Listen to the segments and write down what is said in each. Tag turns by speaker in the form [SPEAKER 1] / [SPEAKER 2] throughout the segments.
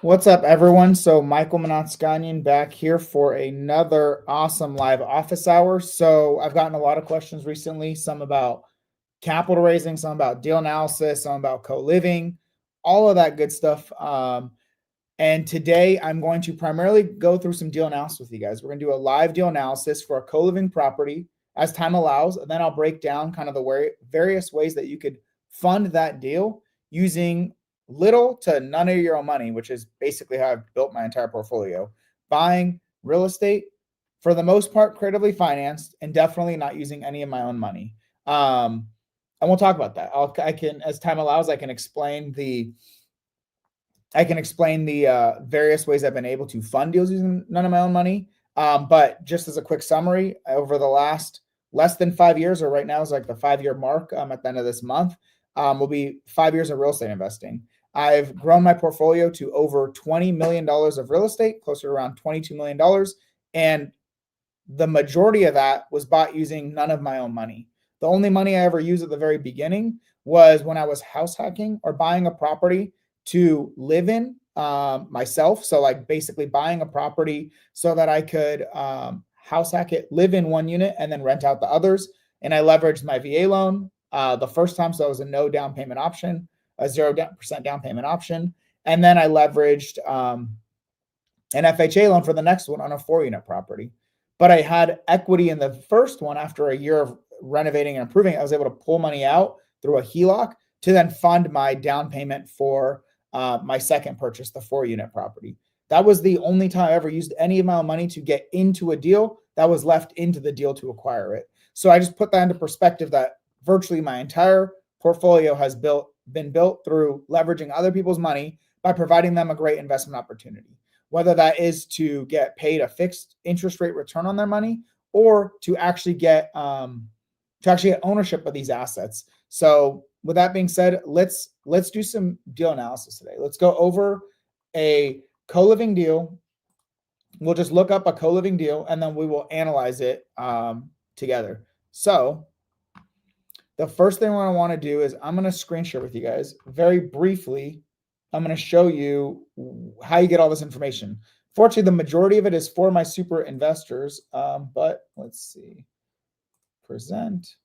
[SPEAKER 1] What's up, everyone? So Michael Manotskanian back here for another awesome live office hour. So I've gotten a lot of questions recently, some about capital raising, some about deal analysis, some about co-living, all of that good stuff. And today I'm going to primarily go through some deal analysis with you guys. We're going to do a live deal analysis for a co-living property as time allows, and then I'll break down kind of the various ways that you could fund that deal using little to none of your own money, which is basically how I've built my entire portfolio. Buying real estate, for the most part, creatively financed, and definitely not using any of my own money. And we'll talk about that. I can, as time allows, I can explain the various ways I've been able to fund deals using none of my own money. But just as a quick summary, over the last less than 5 years, or right now is like the 5-year mark at the end of this month, will be 5 years of real estate investing. I've grown my portfolio to over $20 million of real estate, closer to around $22 million. And the majority of that was bought using none of my own money. The only money I ever used at the very beginning was when I was house hacking or buying a property to live in myself. So like basically buying a property so that I could house hack it, live in one unit, and then rent out the others. And I leveraged my VA loan the first time. So it was a no down payment option, a 0% down payment option. And then I leveraged an FHA loan for the next one on a 4-unit property. But I had equity in the first one after a year of renovating and improving. I was able to pull money out through a HELOC to then fund my down payment for my second purchase, the 4-unit property. That was the only time I ever used any of my own money to get into a deal that was left into the deal to acquire it. So I just put that into perspective that virtually my entire portfolio has been built through leveraging other people's money by providing them a great investment opportunity, whether that is to get paid a fixed interest rate return on their money or to actually get ownership of these assets. So with that being said, let's do some deal analysis today. Let's go over a co-living deal. We'll just look up a co-living deal and then we will analyze it together. So the first thing I want to do is I'm going to screen share with you guys very briefly. I'm going to show you how you get all this information. Fortunately, the majority of it is for my super investors, but let's see. Present.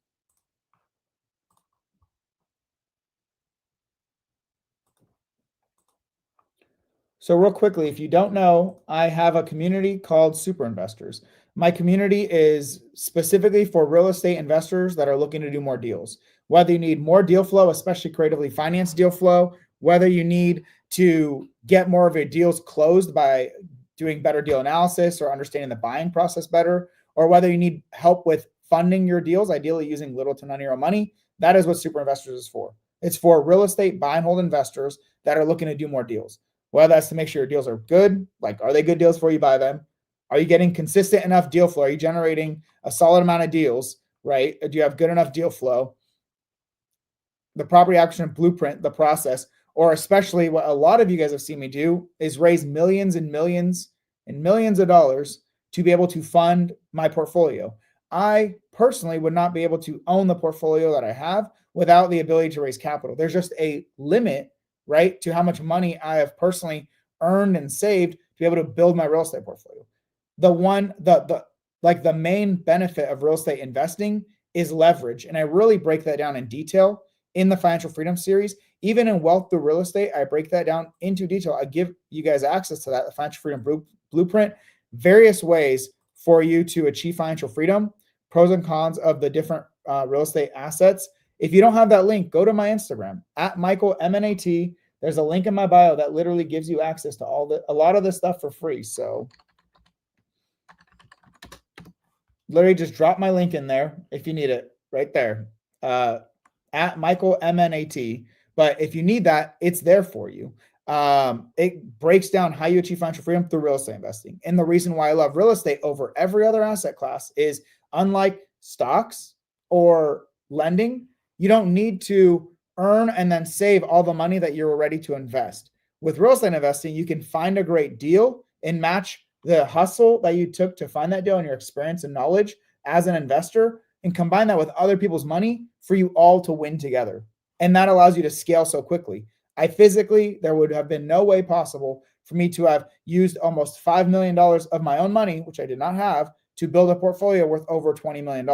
[SPEAKER 1] So real quickly, if you don't know, I have a community called Super Investors. My community is specifically for real estate investors that are looking to do more deals. Whether you need more deal flow, especially creatively financed deal flow, whether you need to get more of your deals closed by doing better deal analysis or understanding the buying process better, or whether you need help with funding your deals, ideally using little to none of your own money, that is what Super Investors is for. It's for real estate buy and hold investors that are looking to do more deals. Whether that's to make sure your deals are good, like are they good deals before you buy them? Are you getting consistent enough deal flow? Are you generating a solid amount of deals, right? Do you have good enough deal flow? The property acquisition blueprint, the process, or especially what a lot of you guys have seen me do is raise millions and millions and millions of dollars to be able to fund my portfolio. I personally would not be able to own the portfolio that I have without the ability to raise capital. There's just a limit, right, to how much money I have personally earned and saved to be able to build my real estate portfolio. The main benefit of real estate investing is leverage. And I really break that down in detail in the Financial Freedom series. Even in Wealth Through Real Estate, I break that down into detail. I give you guys access to that, the Financial Freedom Blueprint, various ways for you to achieve financial freedom, pros and cons of the different real estate assets. If you don't have that link, go to my Instagram at Michael MNAT. There's a link in my bio that literally gives you access to a lot of this stuff for free. So literally just drop my link in there if you need it right there at Michael MNAT. But if you need that, it's there for you. It breaks down how you achieve financial freedom through real estate investing. And the reason why I love real estate over every other asset class is unlike stocks or lending, you don't need to earn and then save all the money that you're ready to invest. With real estate investing, you can find a great deal and match the hustle that you took to find that deal and your experience and knowledge as an investor and combine that with other people's money for you all to win together. And that allows you to scale so quickly. There would have been no way possible for me to have used almost $5 million of my own money, which I did not have, to build a portfolio worth over $20 million.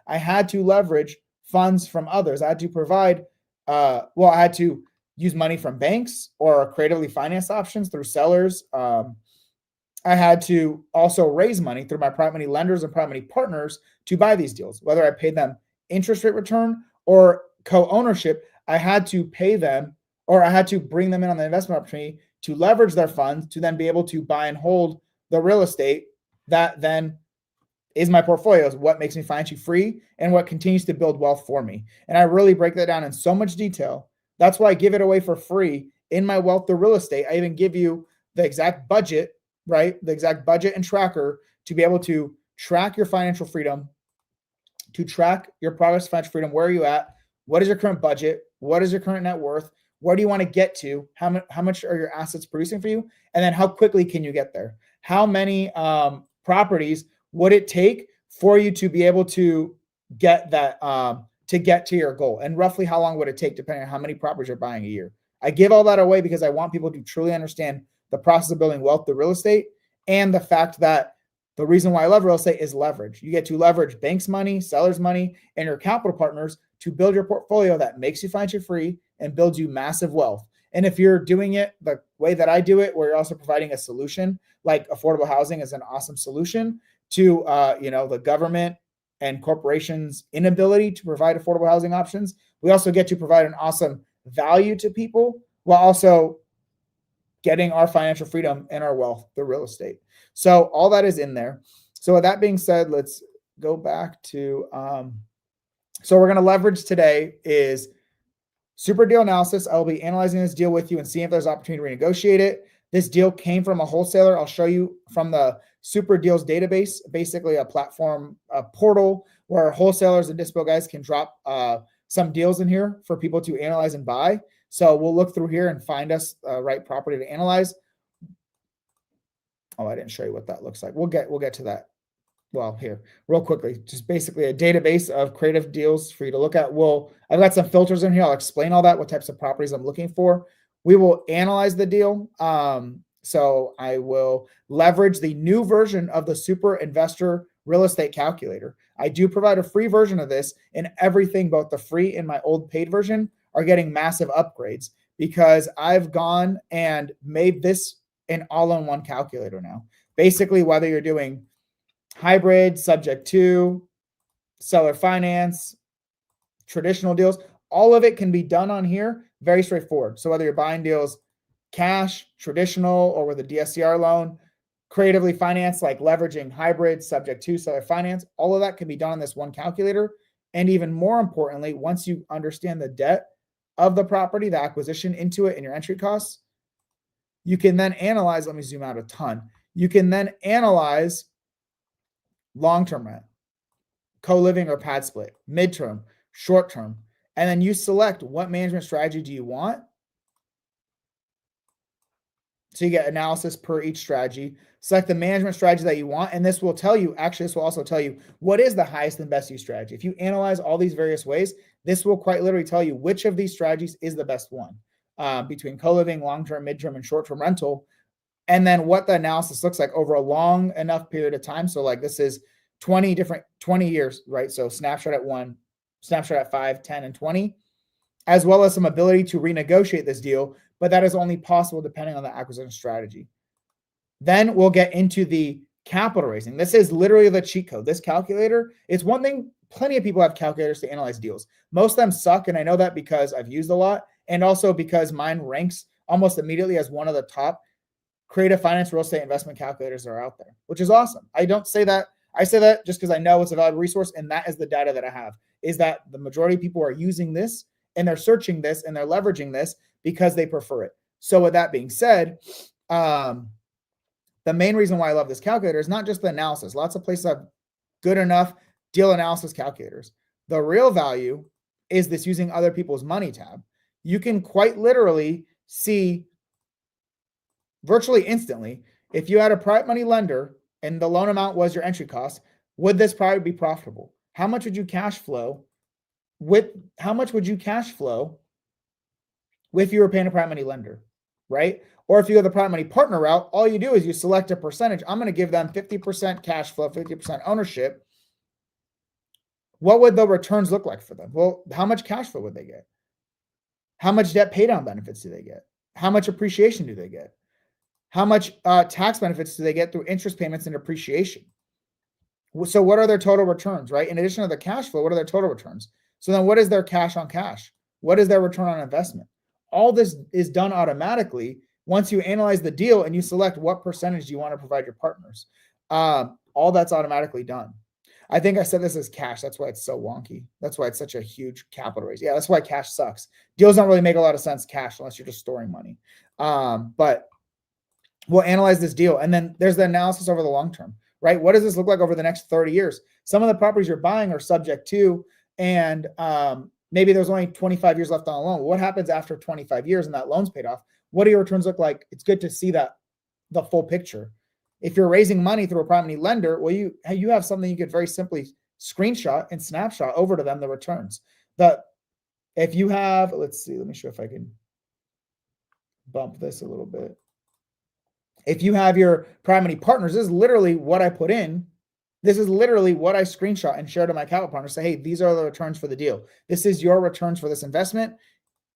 [SPEAKER 1] I had to leverage funds from others. I had to provide, I had to use money from banks or creatively financed options through sellers. I had to also raise money through my private money lenders and private money partners to buy these deals. Whether I paid them interest rate return or co-ownership, I had to pay them, or I had to bring them in on the investment opportunity to leverage their funds to then be able to buy and hold the real estate that then is my portfolio, is what makes me financially free and what continues to build wealth for me. And I really break that down in so much detail. That's why I give it away for free in my Wealth Through Real Estate. I even give you the exact budget, right? The exact budget and tracker to be able to track your financial freedom, to track your progress to financial freedom. Where are you at? What is your current budget? What is your current net worth? Where do you want to get to? How much are your assets producing for you? And then how quickly can you get there? How many properties would it take for you to be able to get that, to get to your goal? And roughly how long would it take depending on how many properties you're buying a year? I give all that away because I want people to truly understand the process of building wealth through real estate, and the fact that the reason why I love real estate is leverage. You get to leverage banks' money, sellers' money, and your capital partners to build your portfolio that makes you financially free and builds you massive wealth. And if you're doing it the way that I do it, where you're also providing a solution, like affordable housing is an awesome solution to the government and corporations' inability to provide affordable housing options, we also get to provide an awesome value to people while also getting our financial freedom and our wealth through real estate. So all that is in there. So with that being said, let's go back to, so we're going to leverage today is super deal analysis. I will be analyzing this deal with you and seeing if there's opportunity to renegotiate it. This deal came from a wholesaler. I'll show you from the Super Deals database, basically a platform, a portal where wholesalers and dispo guys can drop some deals in here for people to analyze and buy. So we'll look through here and find us the right property to analyze. Oh, I didn't show you what that looks like. We'll get to that. Well, here, real quickly, just basically a database of creative deals for you to look at. I've got some filters in here. I'll explain all that, what types of properties I'm looking for. We will analyze the deal. So I will leverage the new version of the Super Investor Real Estate Calculator. I do provide a free version of this, and everything, both the free and my old paid version, are getting massive upgrades because I've gone and made this an all-in-one calculator now. Basically, whether you're doing hybrid, subject to, seller finance, traditional deals, all of it can be done on here. Very straightforward. So whether you're buying deals cash, traditional, or with a DSCR loan, creatively financed, like leveraging hybrid, subject to, seller finance, all of that can be done on this one calculator. And even more importantly, once you understand the debt of the property, the acquisition into it, and your entry costs, you can then analyze, let me zoom out a ton. You can then analyze long-term rent, co-living or pad split, midterm, short-term, and then you select what management strategy do you want. So you get analysis per each strategy, select the management strategy that you want, and this will tell you, actually, this will also tell you what is the highest and best use strategy. If you analyze all these various ways, this will quite literally tell you which of these strategies is the best one between co-living, long-term, midterm, and short-term rental, and then what the analysis looks like over a long enough period of time. So like this is 20 years, right? So snapshot at 1, snapshot at 5, 10, and 20, as well as some ability to renegotiate this deal, but that is only possible depending on the acquisition strategy. Then we'll get into the capital raising. This is literally the cheat code. This calculator, it's one thing, plenty of people have calculators to analyze deals. Most of them suck, and I know that because I've used a lot, and also because mine ranks almost immediately as one of the top creative finance real estate investment calculators that are out there, which is awesome. I don't say that. I say that just because I know it's a valuable resource, and that is the data that I have, is that the majority of people are using this, and they're searching this, and they're leveraging this because they prefer it. So with that being said, the main reason why I love this calculator is not just the analysis. Lots of places have good enough deal analysis calculators. The real value is this using other people's money tab. You can quite literally see virtually instantly, if you had a private money lender and the loan amount was your entry cost, would this probably be profitable? How much would you cash flow if you were paying a private money lender, right? Or if you go the private money partner route, all you do is you select a percentage. I'm going to give them 50% cash flow, 50% ownership. What would the returns look like for them? Well, how much cash flow would they get? How much debt pay down benefits do they get? How much appreciation do they get? How much tax benefits do they get through interest payments and depreciation? So what are their total returns, right? In addition to the cash flow, what are their total returns? So then what is their cash on cash? What is their return on investment? All this is done automatically once you analyze the deal and you select what percentage you want to provide your partners. All that's automatically done. I think I said this as cash. That's why it's so wonky. That's why it's such a huge capital raise. Yeah, that's why cash sucks. Deals don't really make a lot of sense cash unless you're just storing money. But we'll analyze this deal. And then there's the analysis over the long term, right? What does this look like over the next 30 years? Some of the properties you're buying are subject to, and maybe there's only 25 years left on a loan. What happens after 25 years and that loan's paid off? What do your returns look like? It's good to see that, the full picture. If you're raising money through a private money lender, well, you have something you could very simply screenshot and snapshot over to them, the returns. If you have, let's see, let me show if I can bump this a little bit. If you have your private money partners, this is literally what I put in. This is literally what I screenshot and share to my capital partners. Say, hey, these are the returns for the deal. This is your returns for this investment.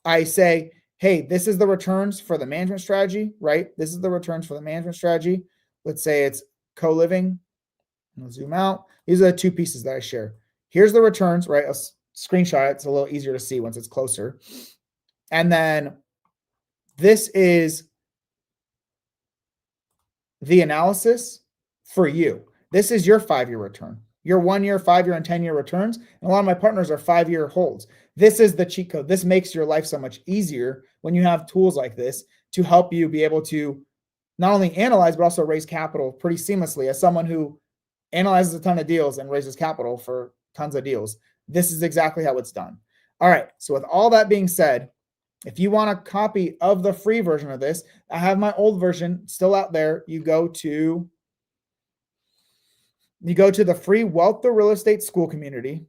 [SPEAKER 1] I say, hey, this is the returns for the management strategy, right? This is the returns for the management strategy. Let's say it's CoLiving. I'll zoom out. These are the two pieces that I share. Here's the returns, right? I'll screenshot it. It's a little easier to see once it's closer. And then this is the analysis for you. This is your 5-year return, your 1-year, 5-year, and 10-year returns. And a lot of my partners are 5-year holds. This is the cheat code. This makes your life so much easier when you have tools like this to help you be able to not only analyze, but also raise capital pretty seamlessly. As someone who analyzes a ton of deals and raises capital for tons of deals, this is exactly how it's done. All right. So with all that being said, if you want a copy of the free version of this, I have my old version still out there. You go to the free Wealth to Real Estate School community,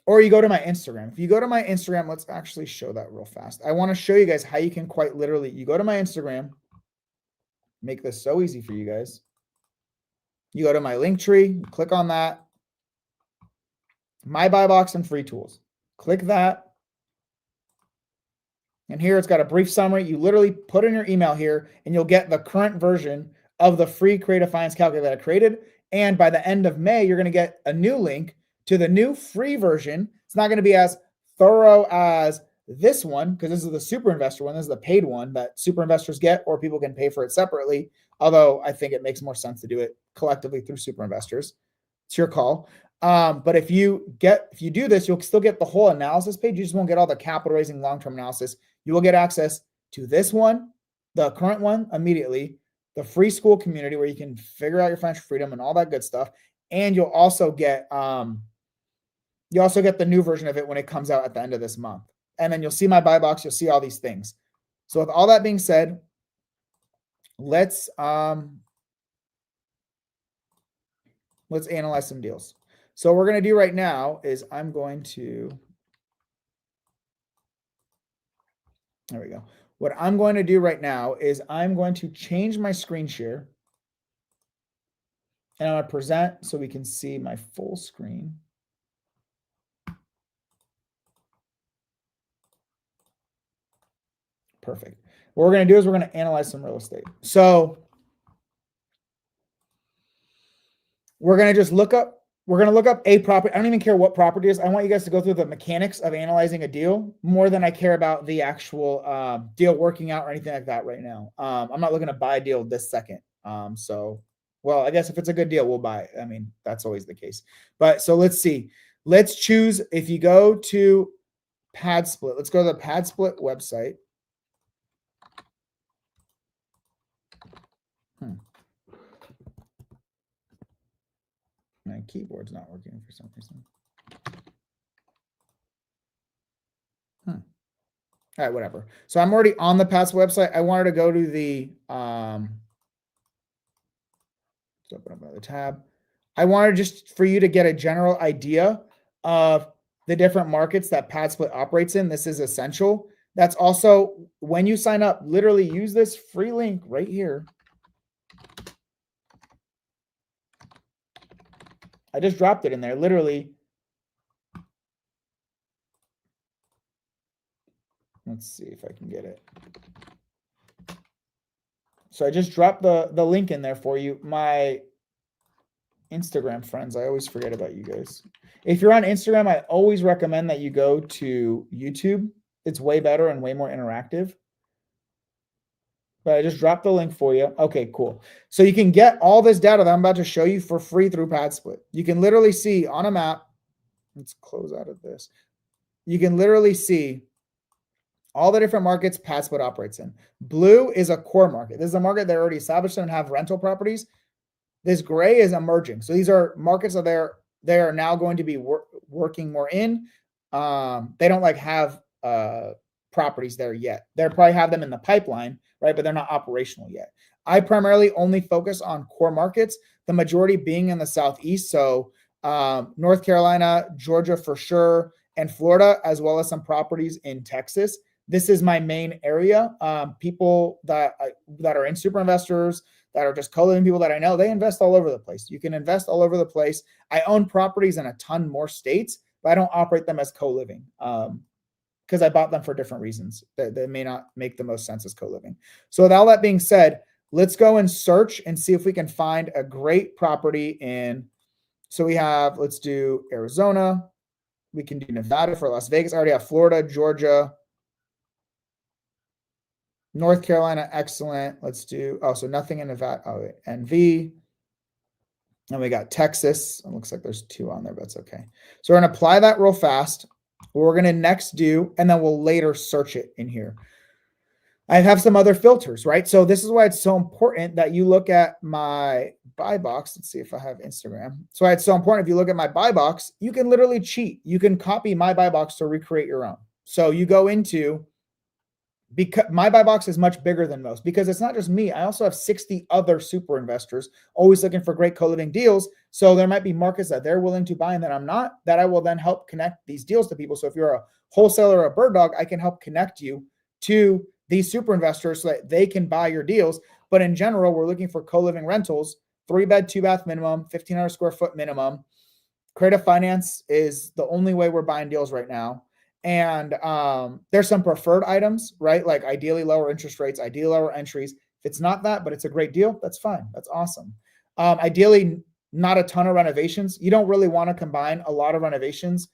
[SPEAKER 1] or you go to my Instagram. If you go to my Instagram, let's actually show that real fast. I want to show you guys how you can quite literally, you go to my Instagram, make this so easy for you guys. You go to my link tree, click on that, my buy box and free tools. Click that. And here it's got a brief summary. You literally put in your email here and you'll get the current version of the free creative finance calculator that I created. And by the end of May, you're going to get a new link to the new free version. It's not going to be as thorough as this one because this is the super investor one. This is the paid one that super investors get, or people can pay for it separately. Although I think it makes more sense to do it collectively through super investors. It's your call. But if you do this, you'll still get the whole analysis page. You just won't get all the capital raising long-term analysis. You will get access to this one, the current one immediately, the free school community where you can figure out your financial freedom and all that good stuff. And you'll also get the new version of it when it comes out at the end of this month. And then you'll see my buy box. You'll see all these things. So with all that being said, let's analyze some deals. So what we're going to do right now is there we go. What I'm going to do right now is I'm going to change my screen share. And I'm going to present so we can see my full screen. Perfect. What we're going to do is we're going to analyze some real estate. So we're going to just look up a property. I don't even care what property it is. I want you guys to go through the mechanics of analyzing a deal more than I care about the actual deal working out or anything like that right now. I'm not looking to buy a deal this second. Well, I guess if it's a good deal, we'll buy it. I mean, that's always the case. But so let's see. Let's choose, if you go to Pad Split, let's go to the Pad Split website. My keyboard's not working for some reason. All right, whatever. So I'm already on the Pad Split website. I wanted to go to the let's open up another tab. I wanted just for you to get a general idea of the different markets that Pad Split operates in. This is essential. That's also when you sign up, literally use this free link right here. I just dropped it in there, literally. Let's see if I can get it. So I just dropped the link in there for you. My Instagram friends, I always forget about you guys. If you're on Instagram, I always recommend that you go to YouTube. It's way better and way more interactive. But I just dropped the link for you. Okay, cool. So you can get all this data that I'm about to show you for free through PadSplit. You can literally see on a map. Let's close out of this. You can literally see all the different markets PadSplit operates in. Blue is a core market. This is a market they're already established in and have rental properties. This gray is emerging. So these are markets that they are now going to be working more in. They don't like have properties there yet. They probably have them in the pipeline, right? But they're not operational yet. I primarily only focus on core markets, the majority being in the Southeast. So North Carolina, Georgia for sure, and Florida, as well as some properties in Texas. This is my main area. People that are in super investors, that are just co-living people that I know, they invest all over the place. You can invest all over the place. I own properties in a ton more states, but I don't operate them as co-living because I bought them for different reasons that may not make the most sense as co-living. So with all that being said, let's go and search and see if we can find a great property in. So we have, let's do Arizona. We can do Nevada for Las Vegas. I already have Florida, Georgia, North Carolina, excellent. Let's do, so nothing in Nevada, NV. And we got Texas. It looks like there's 2 on there, but that's okay. So we're going to apply that real fast. What we're going to next do, and then we'll later search it in here. I have some other filters, right? So this is why it's so important that you look at my buy box. Let's see if I have Instagram. So it's so important. If you look at my buy box, you can literally cheat. You can copy my buy box to recreate your own. So you go into, because my buy box is much bigger than most, because it's not just me. I also have 60 other super investors always looking for great co-living deals. So there might be markets that they're willing to buy and that I'm not, that I will then help connect these deals to people. So if you're a wholesaler or a bird dog, I can help connect you to these super investors so that they can buy your deals. But in general, we're looking for co-living rentals, 3-bed, 2-bath minimum, 1,500 square foot minimum. Creative finance is the only way we're buying deals right now. And there's some preferred items, right? Like ideally lower interest rates, ideally lower entries. If it's not that, but it's a great deal, that's fine. That's awesome. Ideally, not a ton of renovations. You don't really want to combine a lot of renovations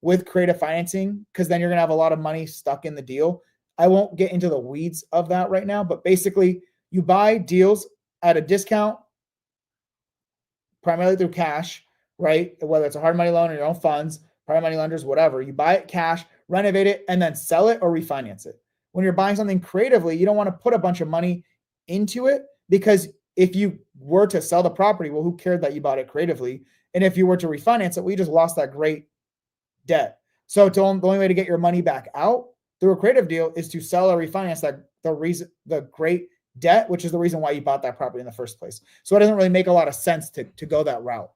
[SPEAKER 1] with creative financing, because then you're going to have a lot of money stuck in the deal. I won't get into the weeds of that right now, but basically you buy deals at a discount, primarily through cash, right? Whether it's a hard money loan or your own funds, private money lenders, whatever. You buy it cash, renovate it, and then sell it or refinance it. When you're buying something creatively, you don't want to put a bunch of money into it, because if you were to sell the property, well, who cared that you bought it creatively? And if you were to refinance it, we just lost that great debt. So the only way to get your money back out through a creative deal is to sell or refinance the great debt, which is the reason why you bought that property in the first place. So it doesn't really make a lot of sense to go that route.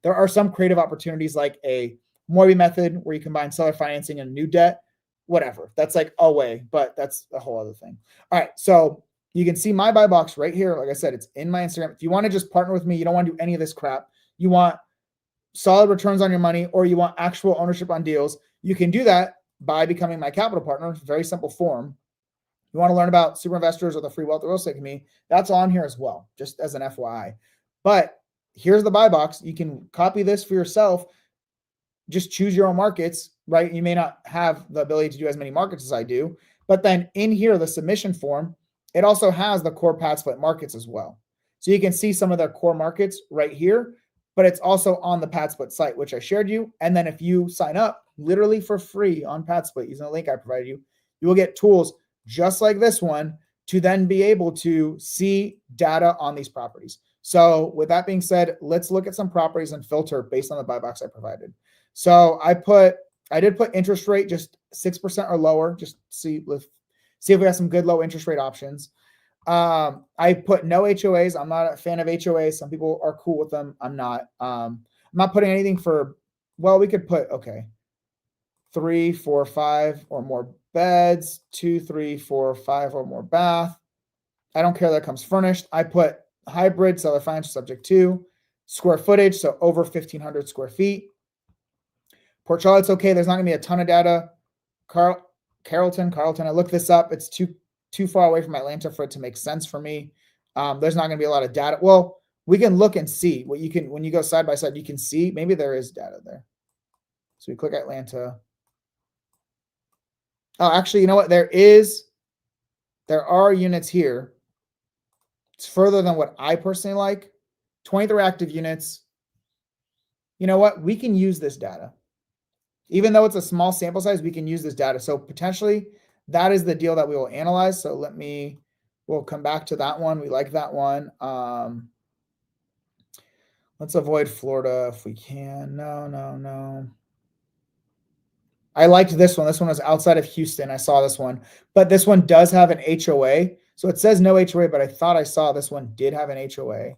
[SPEAKER 1] There are some creative opportunities like a Morby method where you combine seller financing and new debt, whatever. That's like a way, but that's a whole other thing. All right. So you can see my buy box right here. Like I said, it's in my Instagram. If you want to just partner with me, you don't want to do any of this crap. You want solid returns on your money, or you want actual ownership on deals, you can do that by becoming my capital partner. It's a very simple form. You want to learn about super investors or the free wealth real estate community, that's on here as well, just as an FYI. But here's the buy box. You can copy this for yourself. Just choose your own markets, right? You may not have the ability to do as many markets as I do, but then in here, the submission form, it also has the core PadSplit markets as well. So you can see some of their core markets right here, but it's also on the PadSplit site, which I shared you. And then if you sign up literally for free on PadSplit using the link I provided you, you will get tools just like this one to then be able to see data on these properties. So with that being said, let's look at some properties and filter based on the buy box I provided. So I did put interest rate just 6% or lower, just see if we have some good low interest rate options. I put no HOAs. I'm not a fan of HOAs. Some people are cool with them. I'm not. I'm not putting anything for, well, we could put, okay, 3, 4, 5 or more beds, 2, 3, 4, 5 or more bath. I don't care that comes furnished. I put hybrid, seller finance subject to, square footage, so over 1,500 square feet. Port Charlotte's okay. There's not gonna be a ton of data. Carrollton, I looked this up. It's too far away from Atlanta for it to make sense for me. There's not gonna be a lot of data. Well, we can look and see what you can, when you go side by side, you can see maybe there is data there. So we click Atlanta. Oh, actually, you know what? There are units here. It's further than what I personally like. 23 active units. You know what? We can use this data. Even though it's a small sample size, we can use this data. So potentially that is the deal that we will analyze. So we'll come back to that one. We like that one. Let's avoid Florida if we can. No. I liked this one. This one was outside of Houston. I saw this one, but this one does have an HOA. So it says no HOA, but I thought I saw this one did have an HOA. I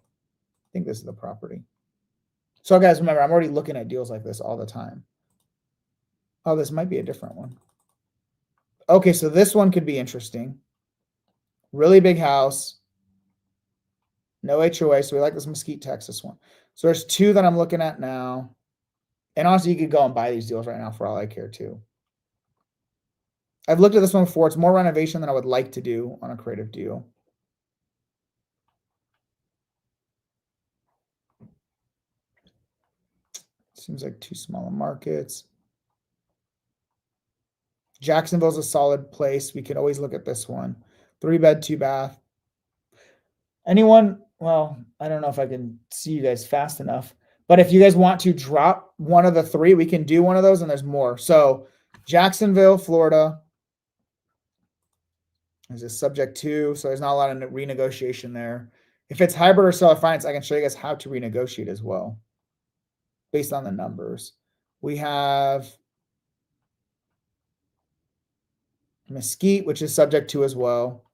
[SPEAKER 1] think this is the property. So guys, remember, I'm already looking at deals like this all the time. Oh, this might be a different one. Okay, so this one could be interesting. Really big house. No HOA. So we like this Mesquite, Texas one. So there's two that I'm looking at now. And honestly, you could go and buy these deals right now for all I care too. I've looked at this one before. It's more renovation than I would like to do on a creative deal. Seems like too small of markets. Jacksonville's a solid place. We could always look at this one. 3-bed, 2-bath. Anyone? Well, I don't know if I can see you guys fast enough. But if you guys want to drop one of the three, we can do one of those, and there's more. So Jacksonville, Florida. Is this subject to? So there's not a lot of renegotiation there. If it's hybrid or seller finance, I can show you guys how to renegotiate as well based on the numbers. We have Mesquite, which is subject to as well.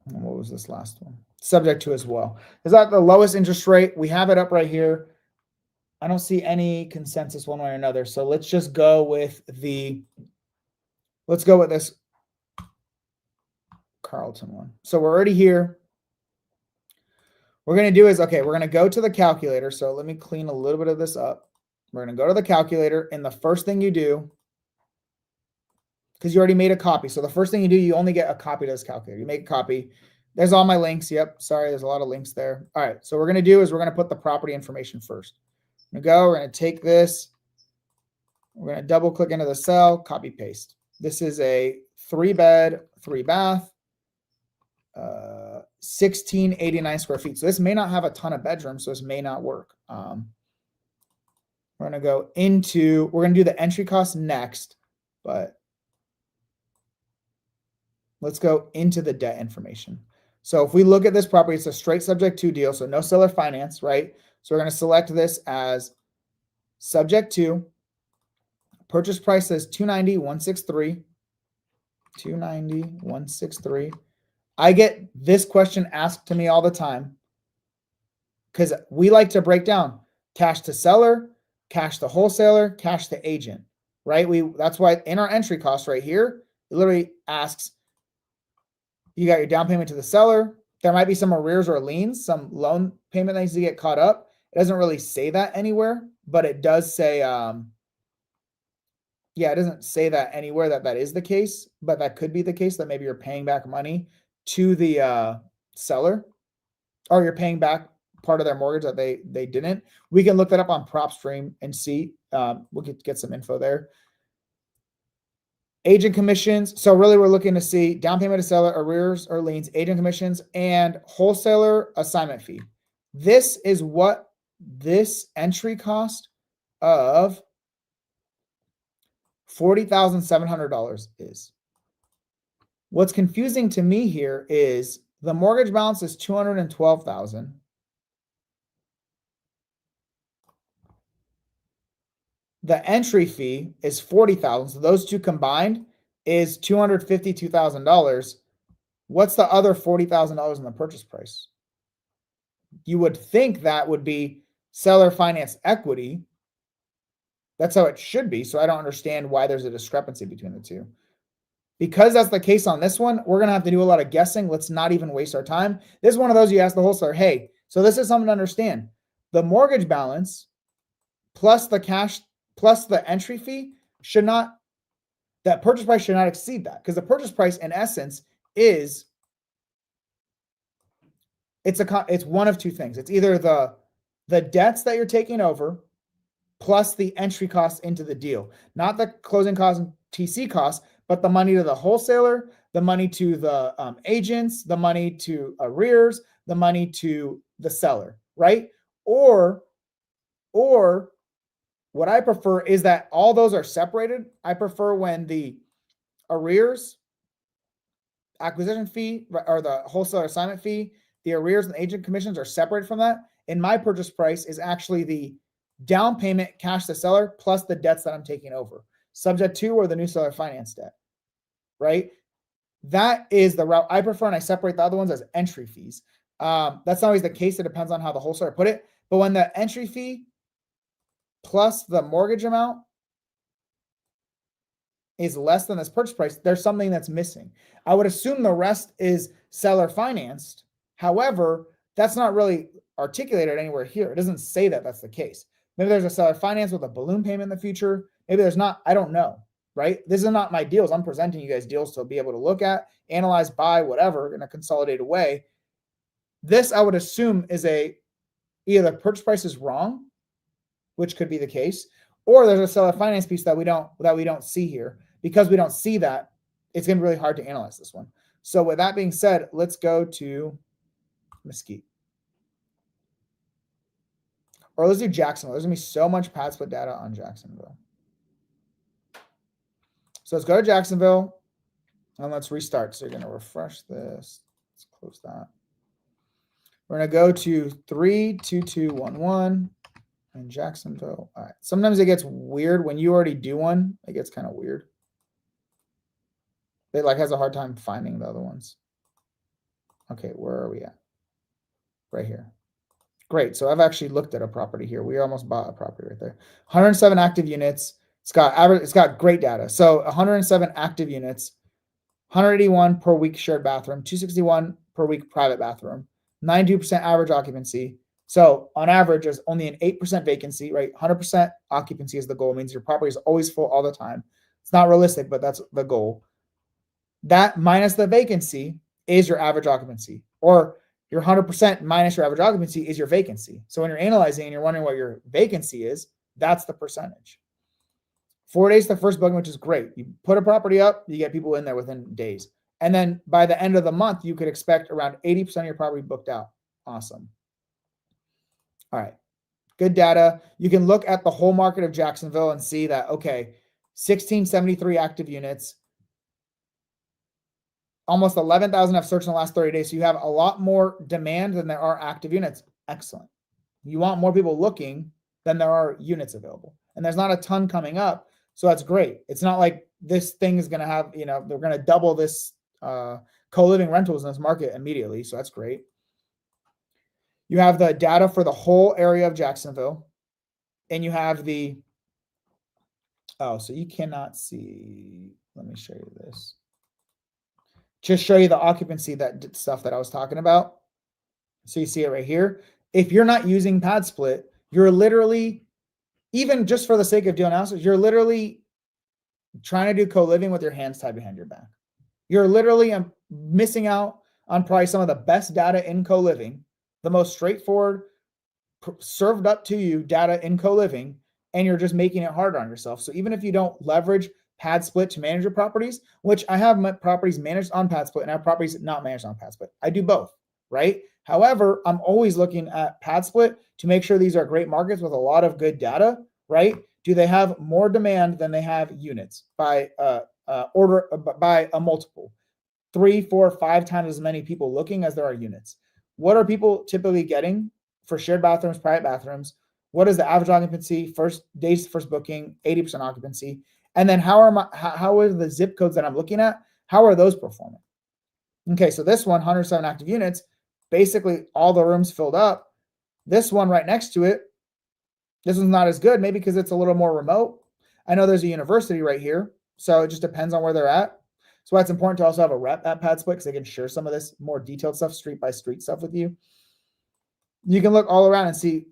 [SPEAKER 1] And what was this last one? Subject to as well. Is that the lowest interest rate? We have it up right here. I don't see any consensus one way or another. So let's just go with let's go with this Carlton one. So we're already here. What we're going to do is, okay, we're going to go to the calculator. So let me clean a little bit of this up. We're going to go to the calculator, and the first thing you do, because you already made a copy. So the first thing you do, you only get a copy to this calculator. You make a copy. There's all my links. Yep. Sorry. There's a lot of links there. All right. So what we're going to do is we're going to put the property information first. We're going to take this. We're going to double click into the cell, copy paste. This is a 3-bed, 3-bath, 1,689 square feet. So this may not have a ton of bedrooms. So this may not work. We're going to go into, we're going to do the entry cost next, but let's go into the debt information. So if we look at this property, it's a straight subject to deal. So no seller finance, right? So we're going to select this as subject to. Purchase price says $290,163. $290,163. I get this question asked to me all the time because we like to break down cash to seller, cash to wholesaler, cash to agent, right? That's why in our entry cost right here, it literally asks, you got your down payment to the seller. There might be some arrears or liens, some loan payment that needs to get caught up. It doesn't really say that anywhere, but it does say, it doesn't say that anywhere that is the case, but that could be the case that maybe you're paying back money to the seller, or you're paying back part of their mortgage that they didn't. We can look that up on PropStream and see. We'll get some info there. Agent commissions. So really we're looking to see down payment to seller, arrears or liens, agent commissions, and wholesaler assignment fee. This is what this entry cost of $40,700 is. What's confusing to me here is the mortgage balance is $212,000. The entry fee is $40,000. So those two combined is $252,000. What's the other $40,000 in the purchase price? You would think that would be seller finance equity, That's how it should be. So I don't understand why there's a discrepancy between the two. Because that's the case on this one, we're going to have to do a lot of guessing. Let's not even waste our time. This is one of those you ask the wholesaler, hey, so this is something to understand. The mortgage balance plus the cash plus the entry fee should not, that purchase price should not exceed that, because the purchase price in essence is, it's one of two things. It's either the debts that you're taking over plus the entry costs into the deal, not the closing costs and TC costs, but the money to the wholesaler, the money to the agents, the money to arrears, the money to the seller, right? Or what I prefer is that all those are separated. I prefer when the arrears, acquisition fee, or the wholesaler assignment fee, the arrears and agent commissions are separated from that. And my purchase price is actually the down payment, cash to seller, plus the debts that I'm taking over, subject to or the new seller finance debt, right? That is the route I prefer, and I separate the other ones as entry fees. That's not always the case. It depends on how the wholesaler put it. But when the entry fee plus the mortgage amount is less than this purchase price, there's something that's missing. I would assume the rest is seller financed. However, that's not really articulated anywhere here. It doesn't say that that's the case. Maybe there's a seller finance with a balloon payment in the future. Maybe there's not. I don't know, right? This is not my deals. I'm presenting you guys deals to be able to look at, analyze, buy, whatever in a consolidated way. This, I would assume, is either the purchase price is wrong, which could be the case, or there's a seller finance piece that we don't see here. Because we don't see that, it's going to be really hard to analyze this one. So with that being said, let's go to Mesquite. Or let's do Jacksonville. There's going to be so much pad split data on Jacksonville. So let's go to Jacksonville and let's restart. So you're going to refresh this. Let's close that. We're going to go to 32211 in Jacksonville. All right. Sometimes it gets weird when you already do one. It gets kind of weird. It has a hard time finding the other ones. Okay, where are we at? Right here. Great. So I've actually looked at a property here. We almost bought a property right there. 107 active units. It's got great data. So 107 active units, 181 per week shared bathroom, 261 per week private bathroom, 92% average occupancy. So on average, there's only an 8% vacancy, right? 100% occupancy is the goal. It means your property is always full all the time. It's not realistic, but that's the goal. That minus the vacancy is your average occupancy, or your 100% minus your average occupancy is your vacancy. So when you're analyzing and you're wondering what your vacancy is, that's the percentage. 4 days to the first booking, which is great. You put a property up, you get people in there within days. And then by the end of the month, you could expect around 80% of your property booked out. Awesome. All right. Good data. You can look at the whole market of Jacksonville and see that, okay, 1,673 active units, almost 11,000 have searched in the last 30 days. So you have a lot more demand than there are active units. Excellent. You want more people looking than there are units available. And there's not a ton coming up. So that's great. It's not like this thing is going to have, they're going to double this co-living rentals in this market immediately. So that's great. You have the data for the whole area of Jacksonville. And you have so you cannot see. Let me show you this. Just show you the occupancy, that stuff that I was talking about. So you see it right here. If you're not using pad split, you're literally, even just for the sake of doing analysis, you're literally trying to do co-living with your hands tied behind your back. You're literally missing out on probably some of the best data in co-living, the most straightforward, served up to you data in co-living, and you're just making it harder on yourself. So even if you don't leverage pad split to manage your properties, which I have my properties managed on pad split and I have properties not managed on pad split. I do both, right? However, I'm always looking at pad split to make sure these are great markets with a lot of good data, right? Do they have more demand than they have units by by a multiple? 3, 4, 5 times as many people looking as there are units. What are people typically getting for shared bathrooms, private bathrooms? What is the average occupancy, first days, first booking, 80% occupancy? And then how are the zip codes that I'm looking at? How are those performing? Okay, so this one, 107 active units, basically all the rooms filled up. This one right next to it, This one's not as good, maybe because it's a little more remote. I know there's a university right here, so it just depends on where they're at. So it's important to also have a rep at PadSplit because they can share some of this more detailed stuff, street by street stuff with you. You can look all around and see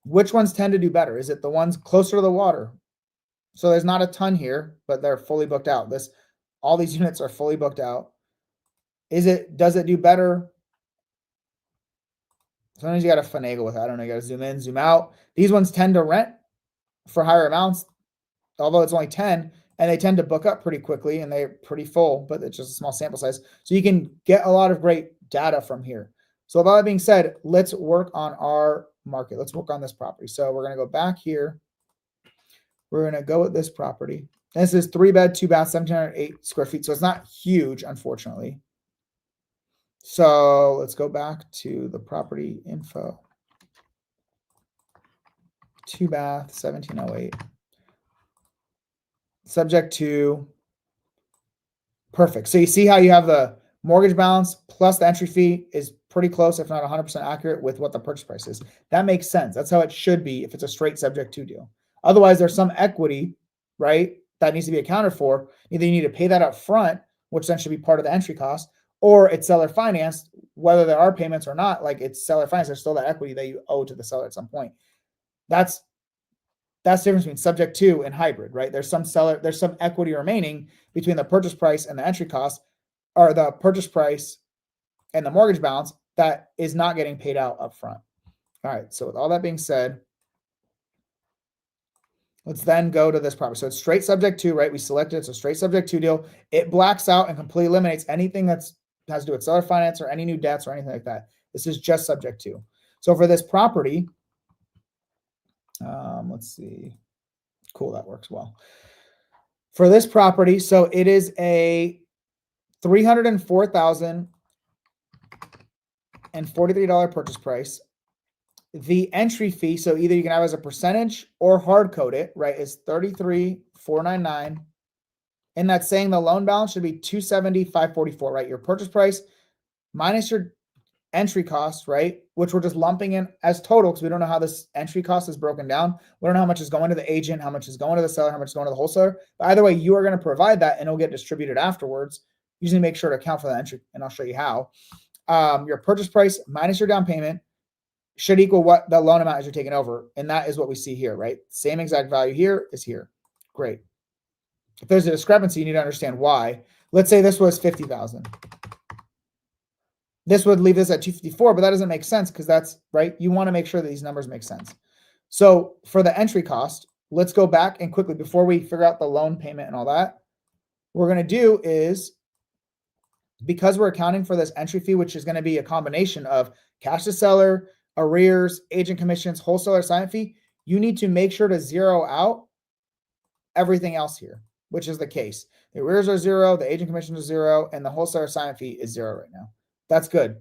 [SPEAKER 1] which ones tend to do better. Is it the ones closer to the water? So there's not a ton here, but they're fully booked out. All these units are fully booked out. Does it do better? Sometimes you got to finagle with it. I don't know. You got to zoom in, zoom out. These ones tend to rent for higher amounts, although it's only 10, and they tend to book up pretty quickly and they're pretty full, but it's just a small sample size. So you can get a lot of great data from here. So with all that being said, let's work on our market. Let's work on this property. So we're going to go back here. We're going to go with this property. This is 3-bed, 2-bath, 1,708 square feet. So it's not huge, unfortunately. So let's go back to the property info. 2-bath, 1,708. Subject to. Perfect. So you see how you have the mortgage balance plus the entry fee is pretty close, if not 100% accurate with what the purchase price is. That makes sense. That's how it should be if it's a straight subject to deal. Otherwise, there's some equity, right, that needs to be accounted for. Either you need to pay that up front, which then should be part of the entry cost, or it's seller financed, whether there are payments or not, like it's seller financed, there's still that equity that you owe to the seller at some point. That's the difference between subject to and hybrid, right? There's some equity remaining between the purchase price and the entry cost, or the purchase price and the mortgage balance that is not getting paid out up front. All right, so with all that being said, let's then go to this property. So it's straight subject to, right? We selected it's a straight subject to deal. It blacks out and completely eliminates anything that has to do with seller finance or any new debts or anything like that. This is just subject to. So for this property, let's see. Cool, that works well. For this property, so it is a $304,043 purchase price. The entry fee, so either you can have as a percentage or hard code it, right, is $33,499. And that's saying the loan balance should be $270,544, right? Your purchase price minus your entry cost, right? Which we're just lumping in as total because we don't know how this entry cost is broken down. We don't know how much is going to the agent, how much is going to the seller, how much is going to the wholesaler. But either way, you are going to provide that and it'll get distributed afterwards. You just need to make sure to account for the entry, and I'll show you how. Your purchase price minus your down payment should equal what the loan amount is you're taking over. And that is what we see here, right? Same exact value here is here. Great. If there's a discrepancy, you need to understand why. Let's say this was $50,000. This would leave this at 254, but that doesn't make sense because that's right. You want to make sure that these numbers make sense. So for the entry cost, let's go back and quickly, before we figure out the loan payment and all that, what we're going to do is, because we're accounting for this entry fee, which is going to be a combination of cash to seller, arrears, agent commissions, wholesaler assignment fee, you need to make sure to zero out everything else here, which is the case. The arrears are 0, the agent commission is 0, and the wholesaler assignment fee is 0 right now. That's good.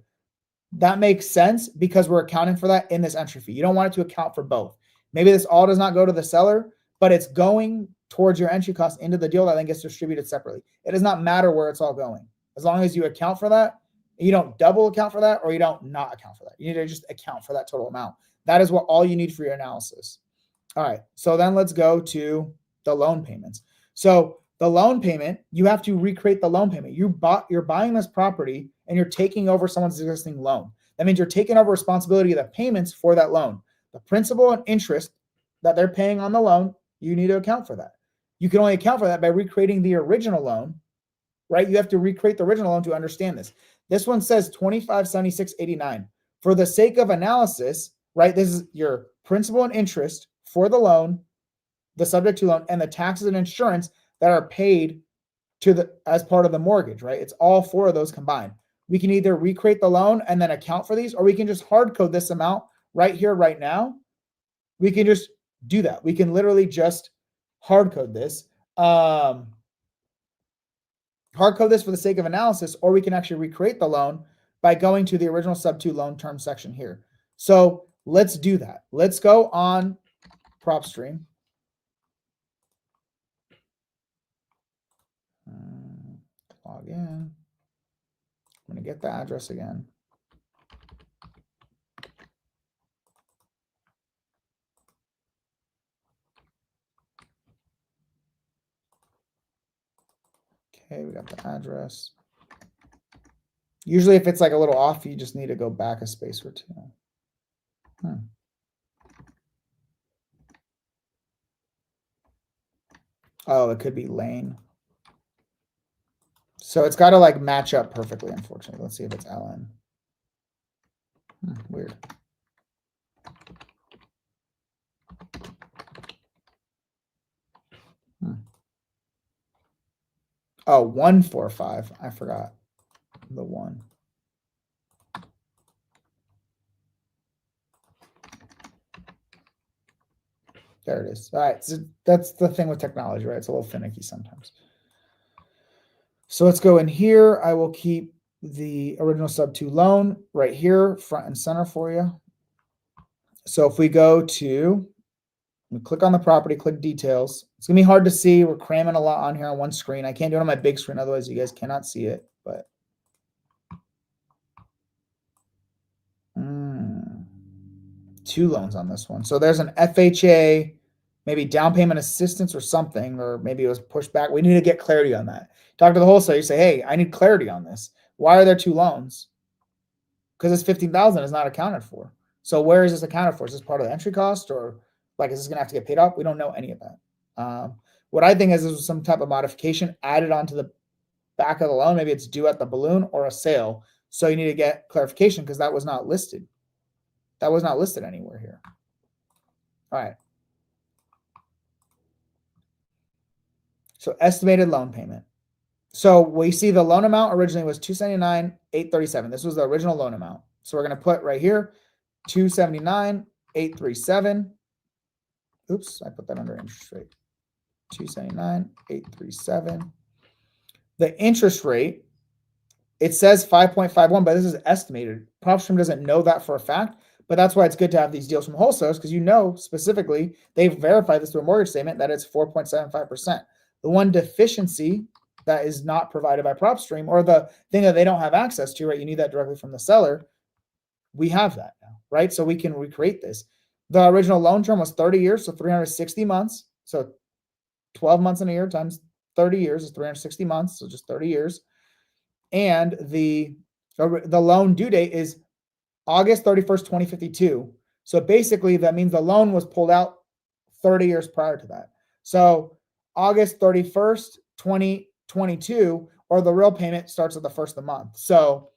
[SPEAKER 1] That makes sense because we're accounting for that in this entry fee. You don't want it to account for both. Maybe this all does not go to the seller, but it's going towards your entry cost into the deal that then gets distributed separately. It does not matter where it's all going. As long as you account for that, you don't double account for that or you don't not account for that. You need to just account for that total amount. That is what all you need for your analysis. All right, so then let's go to the loan payments. So the loan payment, you have to recreate the loan payment. You're buying this property and you're taking over someone's existing loan. That means you're taking over responsibility of the payments for that loan. The principal and interest that they're paying on the loan, you need to account for that. You can only account for that by recreating the original loan, right? You have to recreate the original loan to understand this. This one says $2,576.89. For the sake of analysis, right, this is your principal and interest for the loan, the subject to loan, and the taxes and insurance that are paid as part of the mortgage, right? It's all 4 of those combined. We can either recreate the loan and then account for these, or we can just hard code this amount right here, right now. We can just do that. We can literally just hard code this. Hard code this for the sake of analysis, or we can actually recreate the loan by going to the original sub 2 loan term section here. So let's do that. Let's go on PropStream. Log in. I'm going to get the address again. Okay, we got the address. Usually if it's like a little off, you just need to go back a space or two. Oh, it could be lane. So it's got to like match up perfectly, unfortunately. Let's see if it's LN. Weird. Oh, 145. I forgot the 1. There it is. All right. So that's the thing with technology, right? It's a little finicky sometimes. So let's go in here. I will keep the original sub-2 loan right here, front and center for you. So if we go to, we click on the property, click details. It's gonna be hard to see. We're cramming a lot on here on one screen. I can't do it on my big screen, otherwise you guys cannot see it. But 2 loans on this one. So there's an FHA, maybe down payment assistance or something, or maybe it was pushed back. We need to get clarity on that. Talk to the wholesaler. You say, hey, I need clarity on this. Why are there 2 loans? Because it's 15,000 is not accounted for. So where is this accounted for? Is this part of the entry cost, or like is this going to have to get paid off? We don't know any of that. What I think is this was some type of modification added onto the back of the loan. Maybe it's due at the balloon or a sale. So you need to get clarification because that was not listed. That was not listed anywhere here. All right. So estimated loan payment. So we see the loan amount originally was $279,837. This was the original loan amount. So we're going to put right here $279,837. Oops, I put that under interest rate. $279,837. The interest rate, it says 5.51, but this is estimated. PropStream doesn't know that for a fact, but that's why it's good to have these deals from wholesalers, because you know specifically they've verified this through a mortgage statement that it's 4.75%. The one deficiency that is not provided by PropStream, or the thing that they don't have access to, right? You need that directly from the seller. We have that now, right? So we can recreate this. The original loan term was 30 years, so 360 months. So 12 months in a year times 30 years is 360 months, so just 30 years. And the loan due date is August 31st, 2052. So basically that means the loan was pulled out 30 years prior to that. So August 31st, 2022, or the real payment starts at the first of the month. So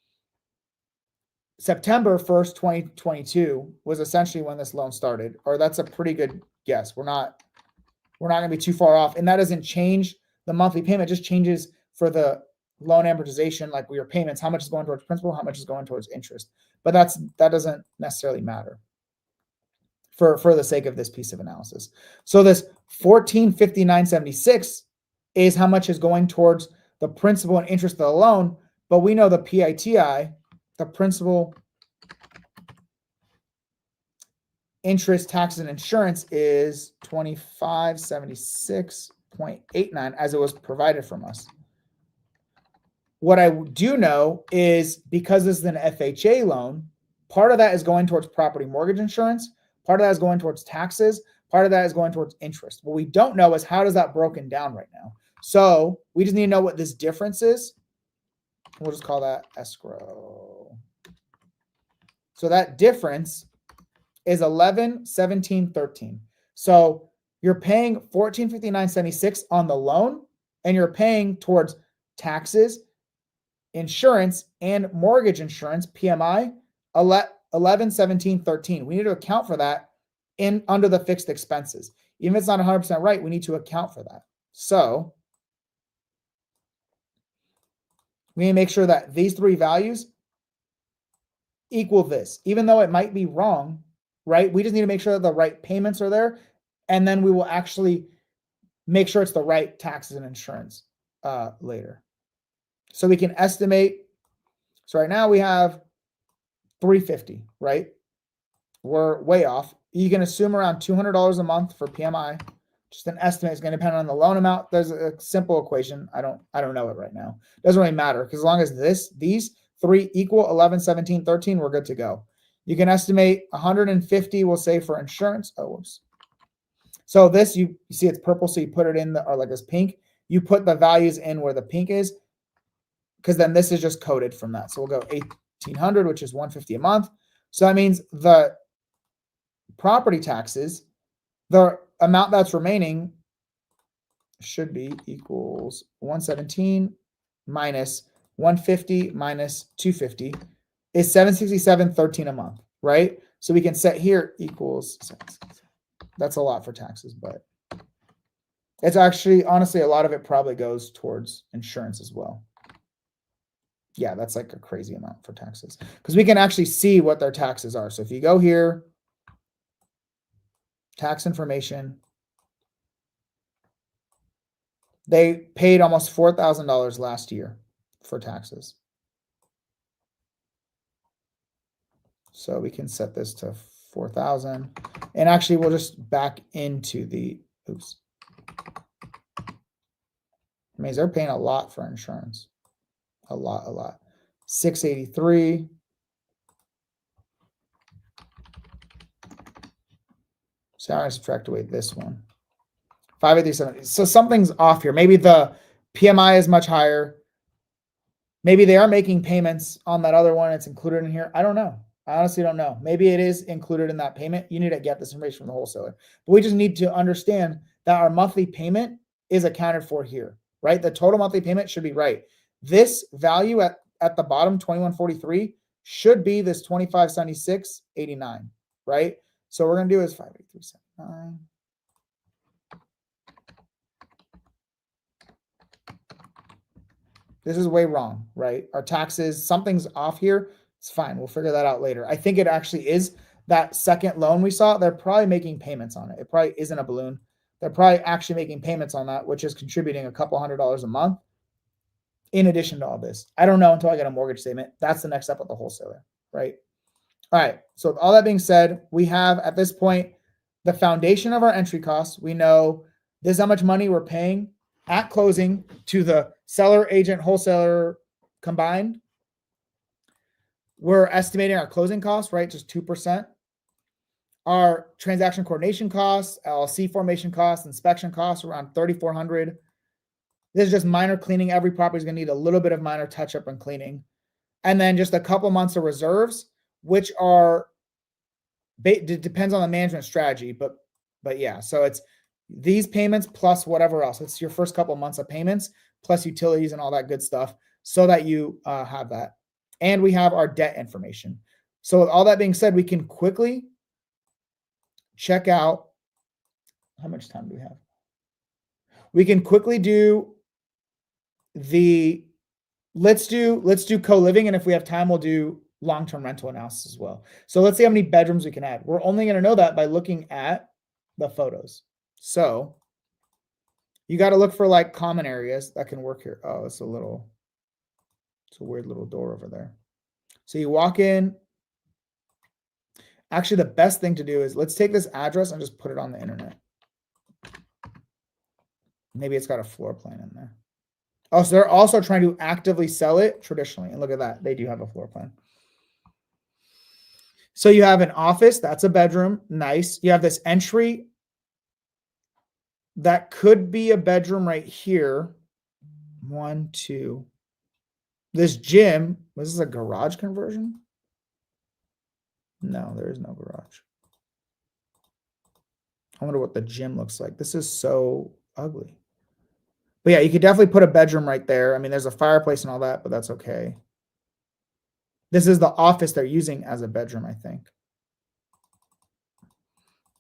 [SPEAKER 1] September 1st, 2022 was essentially when this loan started, or that's a pretty good guess. We're not going to be too far off. And that doesn't change the monthly payment, just changes for the loan amortization, like your payments, how much is going towards principal, how much is going towards interest. But that doesn't necessarily matter for the sake of this piece of analysis. So this $1,459.76 is how much is going towards the principal and interest of the loan, but we know the PITI, the principal, interest, taxes, and insurance is $2,576.89 as it was provided from us. What I do know is because this is an FHA loan, part of that is going towards property mortgage insurance, part of that is going towards taxes, part of that is going towards interest. What we don't know is how does that broken down right now. So we just need to know what this difference is. We'll just call that escrow. So that difference is 11, 17, 13. So you're paying $1,459.76 on the loan, and you're paying towards taxes, insurance, and mortgage insurance, PMI, 11, 17, 13. We need to account for that under the fixed expenses. Even if it's not 100% right, we need to account for that. So we need to make sure that these 3 values equal this, even though it might be wrong, right? We just need to make sure that the right payments are there, and then we will actually make sure it's the right taxes and insurance later. So we can estimate. So right now we have 350, right? We're way off. You can assume around $200 a month for PMI. Just an estimate. It's going to depend on the loan amount. There's a simple equation. I don't know it right now. Doesn't really matter, because as long as these 3 equal 11, 17, 13, we're good to go. You can estimate 150, we'll say, for insurance. Oh, whoops. So this, you see it's purple, so you put it in or like this pink. you put the values in where the pink is, because then this is just coded from that. So we'll go 1,800, which is $150 a month. So that means the property taxes, the amount that's remaining should be equals 117 minus 150 minus 250 is 767.13 a month, right? So we can set here equals, that's a lot for taxes, but it's actually, honestly, a lot of it probably goes towards insurance as well. Yeah, that's like a crazy amount for taxes because we can actually see what their taxes are. So if you go here, tax information, they paid almost $4,000 last year for taxes. So we can set this to 4,000, and actually we'll just back into the, oops. I mean, they're paying a lot for insurance. A lot. 683. So I'm going to subtract away this one. 587. So something's off here. Maybe the PMI is much higher. Maybe they are making payments on that other one. It's included in here. I don't know. I honestly don't know. Maybe it is included in that payment. You need to get this information from the wholesaler. But we just need to understand that our monthly payment is accounted for here, right? The total monthly payment should be right. This value at the bottom, 2143, should be this 2576.89, right? So what we're going to do is 583.79. This is way wrong, right? Our taxes, something's off here. It's fine. We'll figure that out later. I think it actually is that second loan we saw. They're probably making payments on it. It probably isn't a balloon. They're probably actually making payments on that, which is contributing a couple $100 a month in addition to all this. I don't know until I get a mortgage statement. That's the next step with the wholesaler, right? All right. So with all that being said, we have at this point the foundation of our entry costs. We know this is how much money we're paying at closing to the seller, agent, wholesaler combined. We're estimating our closing costs, right? Just 2%. Our transaction coordination costs, LLC formation costs, inspection costs around $3,400. This is just minor cleaning. Every property is going to need a little bit of minor touch up and cleaning. And then just a couple months of reserves, which are, it depends on the management strategy, but yeah, so it's these payments plus whatever else. It's your first couple months of payments plus utilities and all that good stuff so that you have that. And we have our debt information. So with all that being said, we can quickly check out, how much time do we have? We can quickly do the, let's do co-living. And if we have time, we'll do long-term rental analysis as well. So let's see how many bedrooms we can add. We're only going to know that by looking at the photos. So you got to look for like common areas that can work here. Oh, it's a weird little door over there. So you walk in. Actually, the best thing to do is let's take this address and just put it on the internet. Maybe it's got a floor plan in there. Oh, so they're also trying to actively sell it traditionally. And look at that. They do have a floor plan. So you have an office. That's a bedroom. Nice. You have this entry. That could be a bedroom right here. 1, 2. This gym. Was this a garage conversion? No, there is no garage. I wonder what the gym looks like. This is so ugly. But yeah, you could definitely put a bedroom right there. I mean, there's a fireplace and all that, but that's okay. This is the office they're using as a bedroom, I think.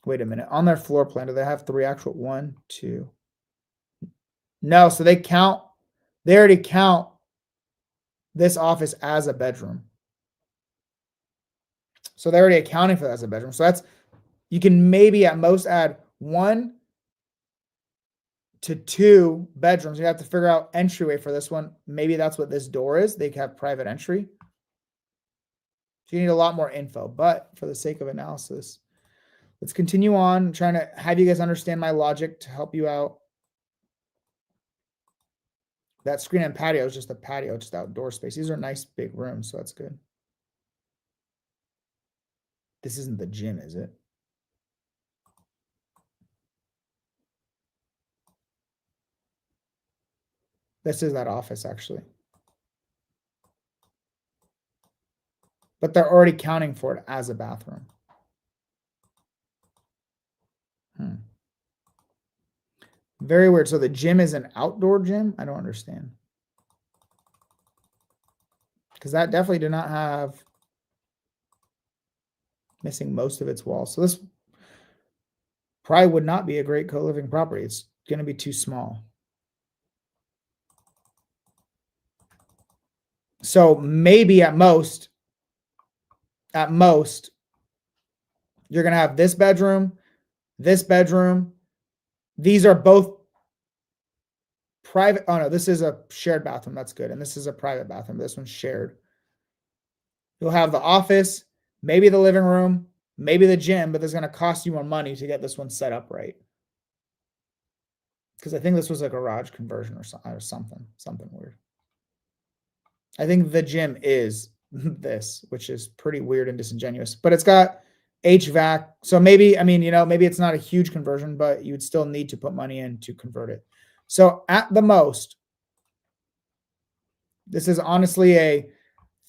[SPEAKER 1] Wait a minute. On their floor plan, do they have 3 actual? 1, 2. No, so they already count this office as a bedroom. So they're already accounting for that as a bedroom. So you can maybe at most add 1 to 2 bedrooms. You have to figure out entryway for this one. Maybe that's what this door is. They have private entry. So you need a lot more info, but for the sake of analysis, let's continue on. I'm trying to have you guys understand my logic to help you out. That screen and patio is just a patio, just outdoor space. These are nice big rooms, so that's good. This isn't the gym, is it? This is that office actually. But they're already counting for it as a bathroom. Very weird. So the gym is an outdoor gym? I don't understand. Because that definitely did not have missing most of its walls. So this probably would not be a great co-living property. It's going to be too small. So maybe at most, you're going to have this bedroom. These are both private. Oh no, this is a shared bathroom. That's good. And this is a private bathroom. This one's shared. You'll have the office, maybe the living room, maybe the gym, but there's going to cost you more money to get this one set up right. Because I think this was a garage conversion or something weird. I think the gym is this, which is pretty weird and disingenuous, but it's got HVAC. So maybe, I mean, you know, maybe it's not a huge conversion, but you would still need to put money in to convert it. So at the most, this is honestly a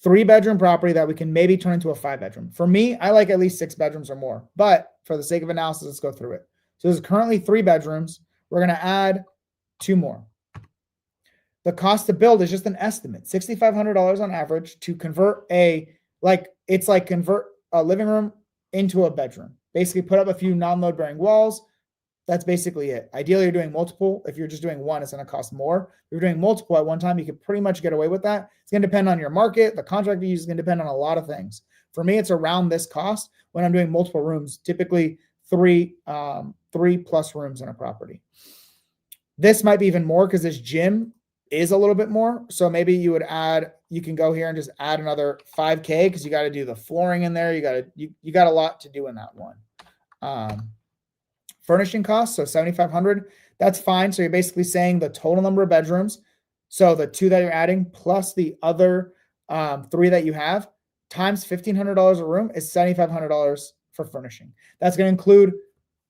[SPEAKER 1] 3-bedroom property that we can maybe turn into a 5-bedroom. For me, I like at least 6 bedrooms or more, but for the sake of analysis, let's go through it. So there's currently 3 bedrooms. We're going to add 2 more. The cost to build is just an estimate, $6,500 on average to convert convert a living room into a bedroom. Basically put up a few non-load bearing walls. That's basically it. Ideally, you're doing multiple. If you're just doing one, it's going to cost more. If you're doing multiple at one time, you could pretty much get away with that. It's going to depend on your market. The contract you use is going to depend on a lot of things. For me, it's around this cost when I'm doing multiple rooms, typically 3 plus rooms in a property. This might be even more because this gym is a little bit more. So maybe you can go here and just add another $5K because you got to do the flooring in there. You got a lot to do in that one. Furnishing costs, so $7,500, that's fine. So you're basically saying the total number of bedrooms, so the 2 that you're adding plus the other 3 that you have, times $1,500 a room is $7,500 for furnishing. That's going to include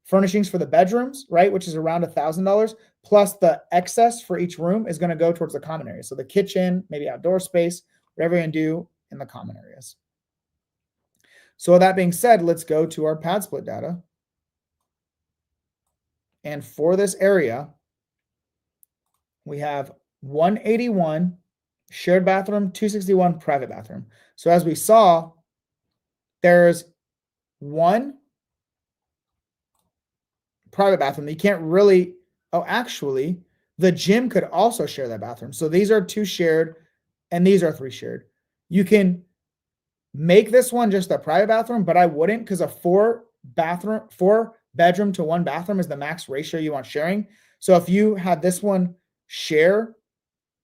[SPEAKER 1] furnishings for the bedrooms, right, which is around $1,000, plus the excess for each room is going to go towards the common area. So the kitchen, maybe outdoor space, whatever you're going to do in the common areas. So with that being said, let's go to our pad split data. And for this area, we have 181 shared bathroom, 261 private bathroom. So as we saw, there's 1 private bathroom. You can't really, actually, the gym could also share that bathroom. So these are 2 shared and these are 3 shared. You can make this one just a private bathroom, but I wouldn't, because a 4 bedroom to 1 bathroom is the max ratio you want sharing. So if you had this one share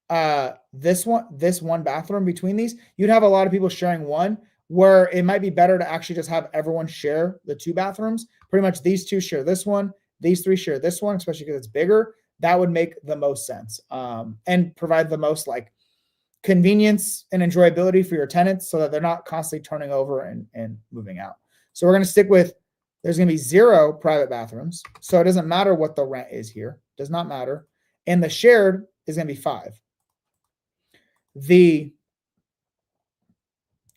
[SPEAKER 1] this one bathroom between these, you'd have a lot of people sharing one, where it might be better to actually just have everyone share the 2 bathrooms. Pretty much these 2 share this one, these 3 share this one, especially because it's bigger. That would make the most sense and provide the most convenience and enjoyability for your tenants so that they're not constantly turning over and moving out. So we're going to stick with, there's going to be 0 private bathrooms. So it doesn't matter what the rent is here. Does not matter. And the shared is going to be 5. The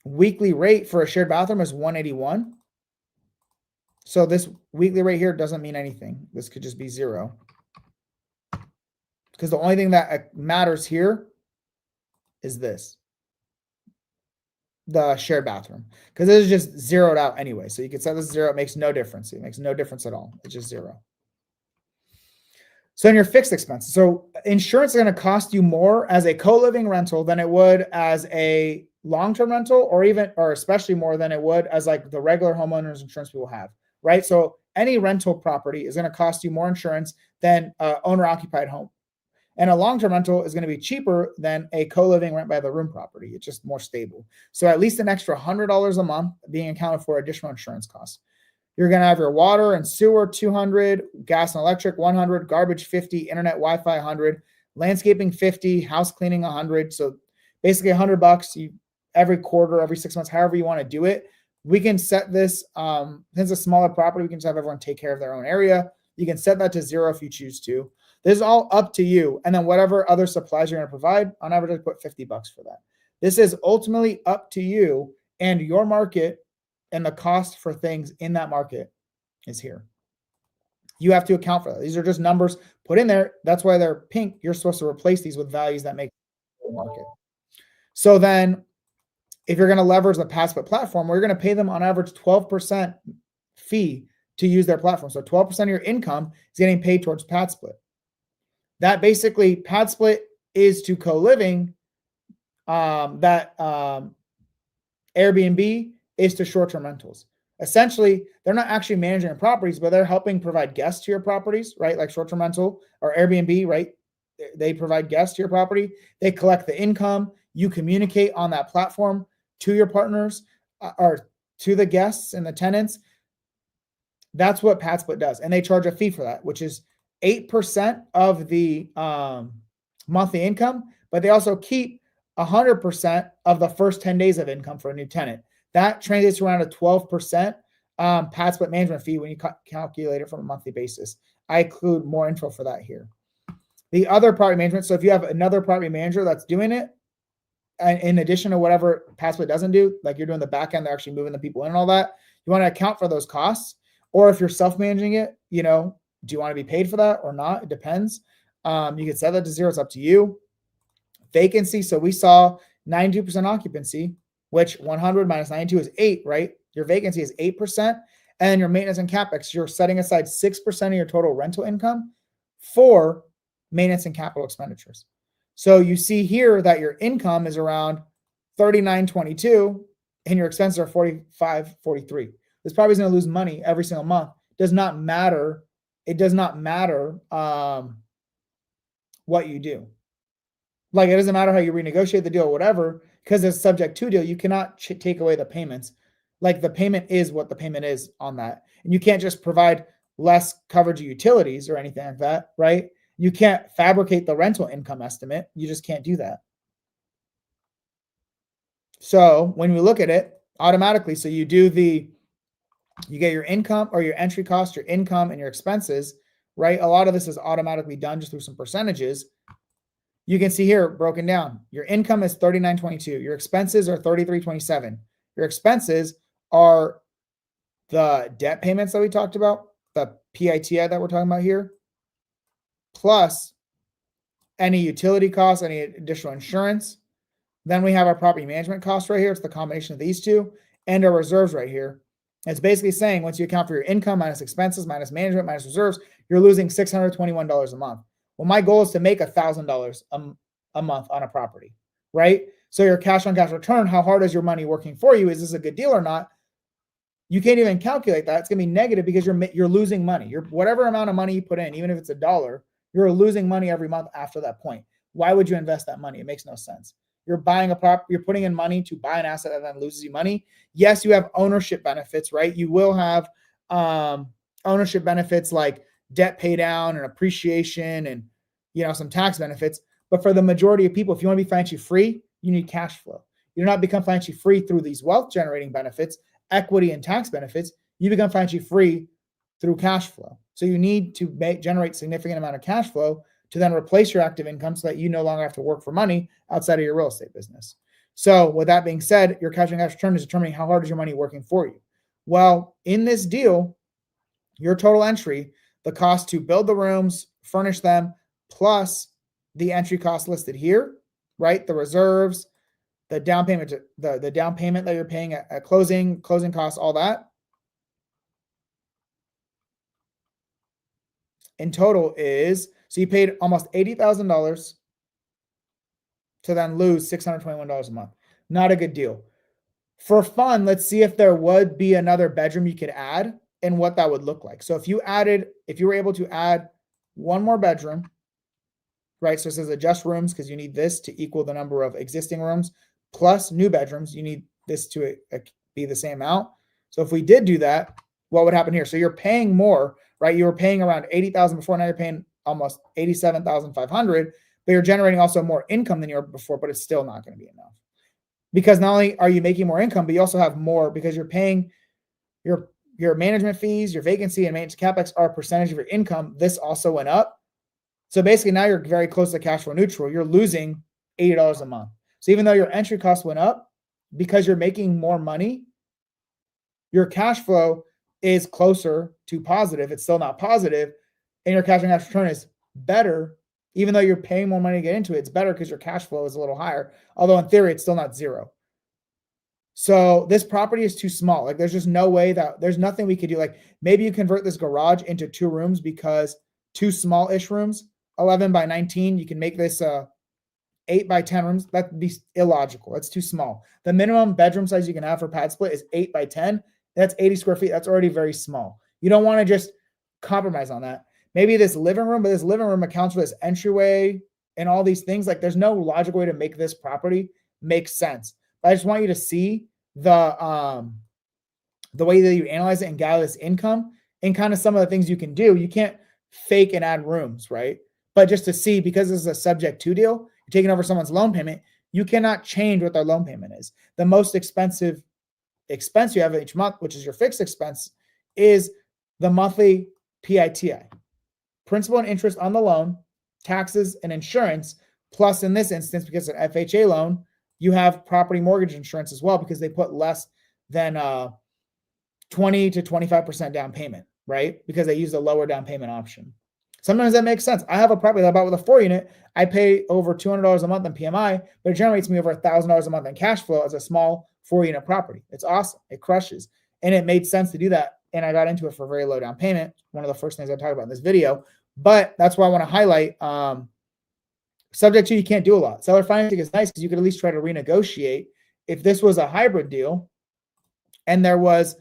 [SPEAKER 1] weekly rate for a shared bathroom is $181. So this weekly rate here doesn't mean anything. This could just be 0. Because the only thing that matters here is this. The shared bathroom, because this is just zeroed out anyway. So you can set this 0. It makes no difference. It makes no difference at all. It's just 0. So in your fixed expenses, so insurance is going to cost you more as a co-living rental than it would as a long-term rental, or especially more than it would as the regular homeowners insurance people have, right? So any rental property is going to cost you more insurance than owner-occupied home. And a long-term rental is going to be cheaper than a co-living rent by the room property. It's just more stable. So at least an extra $100 a month being accounted for additional insurance costs. You're going to have your water and sewer, $200, gas and electric, $100, garbage, $50, internet, Wi-Fi, $100, landscaping, $50, house cleaning, $100. So basically $100 every quarter, every 6 months, however you want to do it. We can set this, since it's a smaller property, we can just have everyone take care of their own area. You can set that to 0 if you choose to. This is all up to you. And then whatever other supplies you're going to provide, on average, I put $50 for that. This is ultimately up to you and your market, and the cost for things in that market is here. You have to account for that. These are just numbers put in there. That's why they're pink. You're supposed to replace these with values that make the market. So then if you're going to leverage the PadSplit platform, we're going to pay them on average 12% fee to use their platform. So 12% of your income is getting paid towards PadSplit. That basically, PadSplit is to CoLiving, Airbnb is to short-term rentals. Essentially, they're not actually managing properties, but they're helping provide guests to your properties, right? Like short-term rental or Airbnb, right? They provide guests to your property. They collect the income. You communicate on that platform to your partners or to the guests and the tenants. That's what PadSplit does. And they charge a fee for that, which is 8% of the monthly income, but they also keep 100% of the first 10 days of income for a new tenant. That translates to around a 12% PadSplit management fee when you calculate it from a monthly basis. I include more info for that here. The other property management, so if you have another property manager that's doing it, and in addition to whatever PadSplit doesn't do, like you're doing the back end, they're actually moving the people in and all that, you want to account for those costs. Or if you're self-managing it, you know, do you want to be paid for that or not? It depends. You can set that to 0. It's up to you. Vacancy. So we saw 92% occupancy, which 100 minus 92 is 8, right? Your vacancy is 8%. And your maintenance and CapEx, you're setting aside 6% of your total rental income for maintenance and capital expenditures. So you see here that your income is around 39.22 and your expenses are 45.43. This property is going to lose money every single month. Does not matter. It does not matter what you do. Like, it doesn't matter how you renegotiate the deal or whatever, because it's subject to deal. You cannot take away the payments. Like, the payment is what the payment is on that. And you can't just provide less coverage of utilities or anything like that, right? You can't fabricate the rental income estimate. You just can't do that. So when we look at it automatically, so you get your income or your entry cost, your income, and your expenses, right? A lot of this is automatically done just through some percentages. You can see here broken down. Your income is 39.22. Your expenses are 33.27. Your expenses are the debt payments that we talked about, the PITI that we're talking about here, plus any utility costs, any additional insurance. Then we have our property management costs right here. It's the combination of these two, and our reserves right here. It's basically saying once you account for your income minus expenses, minus management, minus reserves, you're losing $621 a month. Well, my goal is to make $1,000 a month on a property, right? So your cash on cash return, how hard is your money working for you? Is this a good deal or not? You can't even calculate that. It's going to be negative because you're losing money. Whatever amount of money you put in, even if it's $1, you're losing money every month after that point. Why would you invest that money? It makes no sense. You're buying a property, you're putting in money to buy an asset that then loses you money. Yes, you have ownership benefits, right? You will have ownership benefits like debt pay down and appreciation and, you know, some tax benefits. But for the majority of people, if you want to be financially free, you need cash flow. You do not become financially free through these wealth generating benefits, equity and tax benefits. You become financially free through cash flow. So you need to generate significant amount of cash flow to then replace your active income so that you no longer have to work for money outside of your real estate business. So with that being said, your cash on cash return is determining how hard is your money working for you. Well, in this deal, your total entry, the cost to build the rooms, furnish them, plus the entry cost listed here, right? The reserves, the down payment, the down payment that you're paying at closing costs, all that. In total is, so you paid almost $80,000 to then lose $621 a month. Not a good deal. For fun, let's see if there would be another bedroom you could add and what that would look like. So if you were able to add one more bedroom, right? So it says adjust rooms because you need this to equal the number of existing rooms plus new bedrooms. You need this to be the same amount. So if we did do that, what would happen here? So you're paying more, right? You were paying around $80,000 before. Now you're paying almost $87,500, but you're generating also more income than you were before, but it's still not going to be enough. Because not only are you making more income, but you also have more because you're paying your management fees, your vacancy and maintenance CapEx are a percentage of your income. This also went up. So basically now you're very close to cash flow neutral. You're losing $80 a month. So even though your entry cost went up, because you're making more money, your cash flow is closer to positive. It's still not positive, and your cash on cash return is better. Even though you're paying more money to get into it, it's better because your cash flow is a little higher. Although in theory, it's still not zero. So this property is too small. Like there's just no way that there's nothing we could do. Like maybe you convert this garage into 2 rooms because 2 small-ish rooms, 11 by 19, you can make this 8 by 10 rooms. That'd be illogical. That's too small. The minimum bedroom size you can have for pad split is 8 by 10. That's 80 square feet. That's already very small. You don't want to just compromise on that. Maybe this living room, but this living room accounts for this entryway and all these things. Like there's no logical way to make this property make sense. But I just want you to see the way that you analyze it and gather this income and kind of some of the things you can do. You can't fake and add rooms, right? But just to see, because this is a subject to deal, you're taking over someone's loan payment, you cannot change what their loan payment is. The most expensive expense you have each month, which is your fixed expense, is the monthly PITI, principal and interest on the loan, taxes and insurance, plus in this instance, because it's an FHA loan, you have property mortgage insurance as well because they put less than 20 to 25% down payment, right? Because they use the lower down payment option. Sometimes that makes sense. I have a property that I bought with a 4 unit. I pay over $200 a month in PMI, but it generates me over $1,000 a month in cash flow as a small 4 unit property. It's awesome. It crushes. And it made sense to do that. And I got into it for very low down payment. One of the first things I talked about in this video, but that's why I want to highlight, subject to, you can't do a lot. Seller financing is nice because you could at least try to renegotiate. If this was a hybrid deal and there was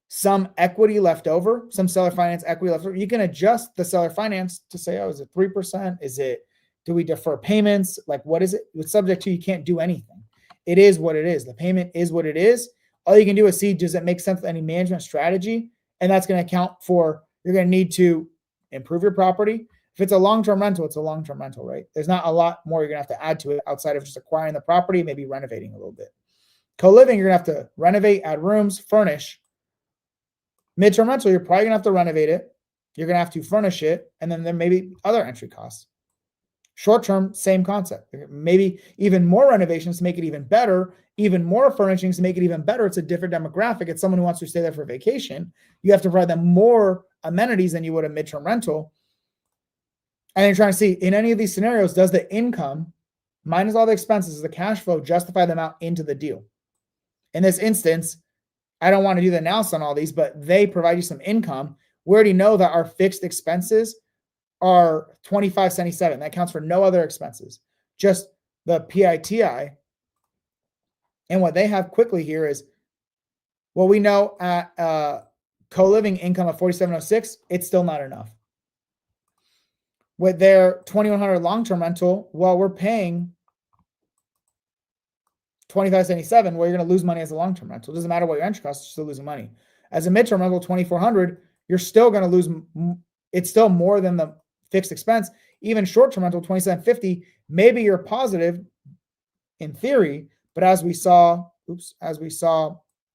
[SPEAKER 1] some equity left over, some seller finance equity left over, you can adjust the seller finance to say, oh, is it 3%? Do we defer payments? Like, what is it? With subject to, you can't do anything. It is what it is. The payment is what it is. All you can do is see, does it make sense with any management strategy? And that's going to account for, you're going to need to improve your property. If it's a long-term rental, it's a long-term rental, right? There's not a lot more you're going to have to add to it outside of just acquiring the property, maybe renovating a little bit. Co-living, you're going to have to renovate, add rooms, furnish. Midterm rental, you're probably going to have to renovate it. You're going to have to furnish it. And then there may be other entry costs. Short-term, same concept. Maybe even more renovations to make it even better, even more furnishings to make it even better. It's a different demographic. It's someone who wants to stay there for vacation. You have to provide them more amenities than you would a midterm rental. And you're trying to see, in any of these scenarios, does the income minus all the expenses, the cash flow, justify the amount into the deal? In this instance, I don't want to do the analysis on all these, but they provide you some income. We already know that our fixed expenses are $25.77. That counts for no other expenses, just the PITI. And what they have quickly here is, well, we know at co-living income of $4,706, it's still not enough. With their $2,100 long-term rental, well, we're paying $25.77, well, you're going to lose money as a long-term rental. It doesn't matter what your entry cost, you're still losing money. As a midterm rental, $2,400, you're still going to lose. It's still more than the fixed expense. Even short-term rental, $2,750, maybe you're positive in theory, but as we saw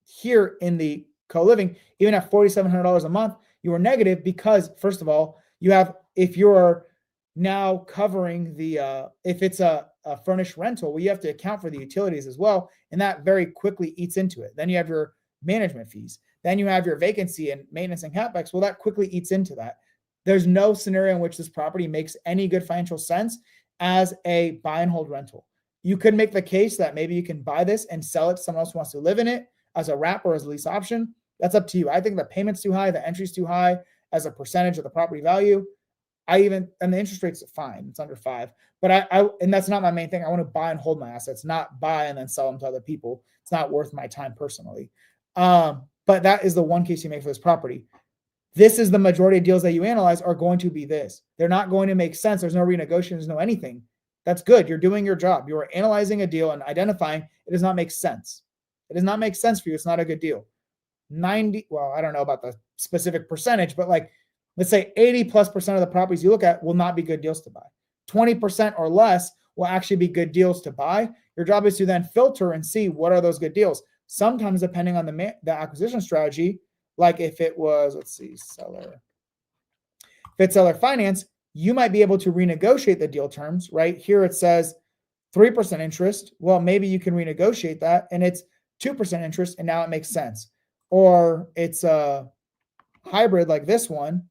[SPEAKER 1] here in the co-living, even at $4,700 a month, you were negative because, first of all, you have, if you're now covering the, if it's a furnished rental, well, you have to account for the utilities as well. And that very quickly eats into it. Then you have your management fees. Then you have your vacancy and maintenance and CapEx. Well, that quickly eats into that. There's no scenario in which this property makes any good financial sense as a buy and hold rental. You could make the case that maybe you can buy this and sell it to someone else who wants to live in it as a wrap or as a lease option. That's up to you. I think the payment's too high, the entry's too high as a percentage of the property value. And the interest rate's fine. It's under 5. But and that's not my main thing. I want to buy and hold my assets, not buy and then sell them to other people. It's not worth my time personally. But that is the one case you make for this property. This is the majority of deals that you analyze are going to be this. They're not going to make sense. There's no renegotiation. There's no anything. That's good. You're doing your job. You are analyzing a deal and identifying it does not make sense. It does not make sense for you. It's not a good deal. Well, I don't know about the specific percentage, but like, let's say 80+% of the properties you look at will not be good deals to buy. 20% or less will actually be good deals to buy. Your job is to then filter and see what are those good deals. Sometimes, depending on the acquisition strategy, like if it was, let's see, if it's seller finance, you might be able to renegotiate the deal terms, right? Here it says 3% interest. Well, maybe you can renegotiate that and it's 2% interest and now it makes sense. Or it's a hybrid like this one.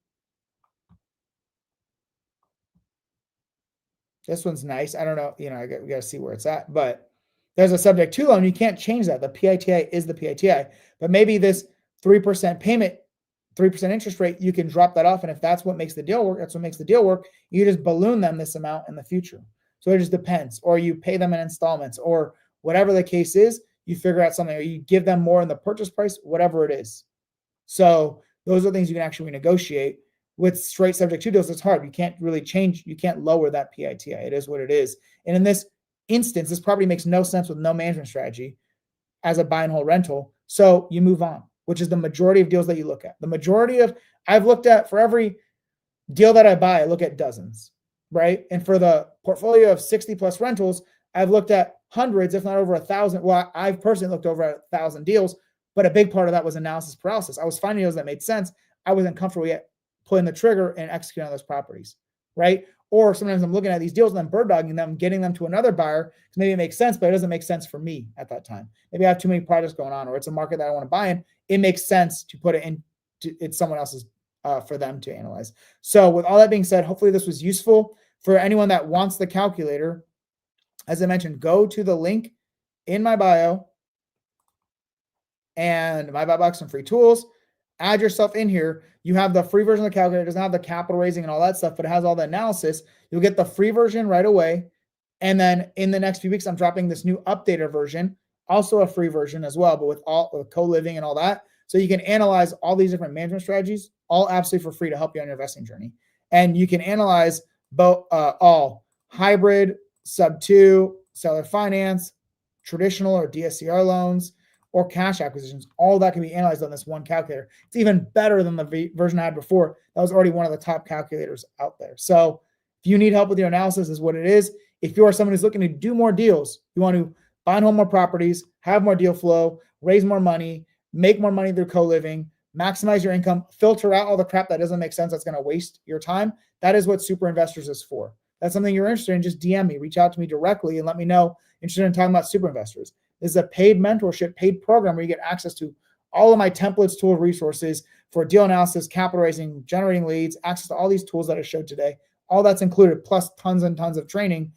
[SPEAKER 1] This one's nice. I don't know, we got to see where it's at, but there's a subject to loan. You can't change that. The PITI is the PITI, but maybe this 3% payment, 3% interest rate, you can drop that off. And if that's what makes the deal work, that's what makes the deal work. You just balloon them this amount in the future. So it just depends, or you pay them in installments, or whatever the case is, you figure out something, or you give them more in the purchase price, whatever it is. So those are things you can actually renegotiate. With straight subject to deals, it's hard. You can't really change. You can't lower that PITI. It is what it is. And in this instance, this property makes no sense with no management strategy as a buy and hold rental. So you move on, which is the majority of deals that you look at. The majority of, I've looked at, for every deal that I buy, I look at dozens, right? And for the portfolio of 60 plus rentals, I've looked at hundreds, if not over 1,000. Well, I've personally looked over 1,000 deals, but a big part of that was analysis paralysis. I was finding deals that made sense. I wasn't comfortable yet pulling the trigger and executing on those properties, right? Or sometimes I'm looking at these deals and I'm bird dogging them, getting them to another buyer because maybe it makes sense, but it doesn't make sense for me at that time. Maybe I have too many projects going on, or it's a market that I want to buy in. It makes sense to put it in. It's someone else's for them to analyze. So with all that being said, hopefully this was useful for anyone that wants the calculator. As I mentioned, go to the link in my bio and my bio box and free tools. Add yourself in here. You have the free version of the calculator. It doesn't have the capital raising and all that stuff, but it has all the analysis. You'll get the free version right away. And then in the next few weeks, I'm dropping this new updated version, also a free version as well, but with CoLiving and all that. So you can analyze all these different management strategies, all absolutely for free to help you on your investing journey. And you can analyze both all hybrid, sub 2, seller finance, traditional or DSCR loans, or cash acquisitions. All that can be analyzed on this one calculator. It's even better than the version I had before. That was already one of the top calculators out there. So if you need help with your analysis, is what it is. If you are someone who's looking to do more deals, you want to buy and hold more properties, have more deal flow, raise more money, make more money through co-living, maximize your income, filter out all the crap that doesn't make sense, that's going to waste your time. That is what Super Investors is for. That's something you're interested in, just DM me, reach out to me directly and let me know interested in talking about Super Investors. This is a paid mentorship, paid program where you get access to all of my templates, tool resources for deal analysis, capital raising, generating leads, access to all these tools that I showed today. All that's included, plus tons and tons of training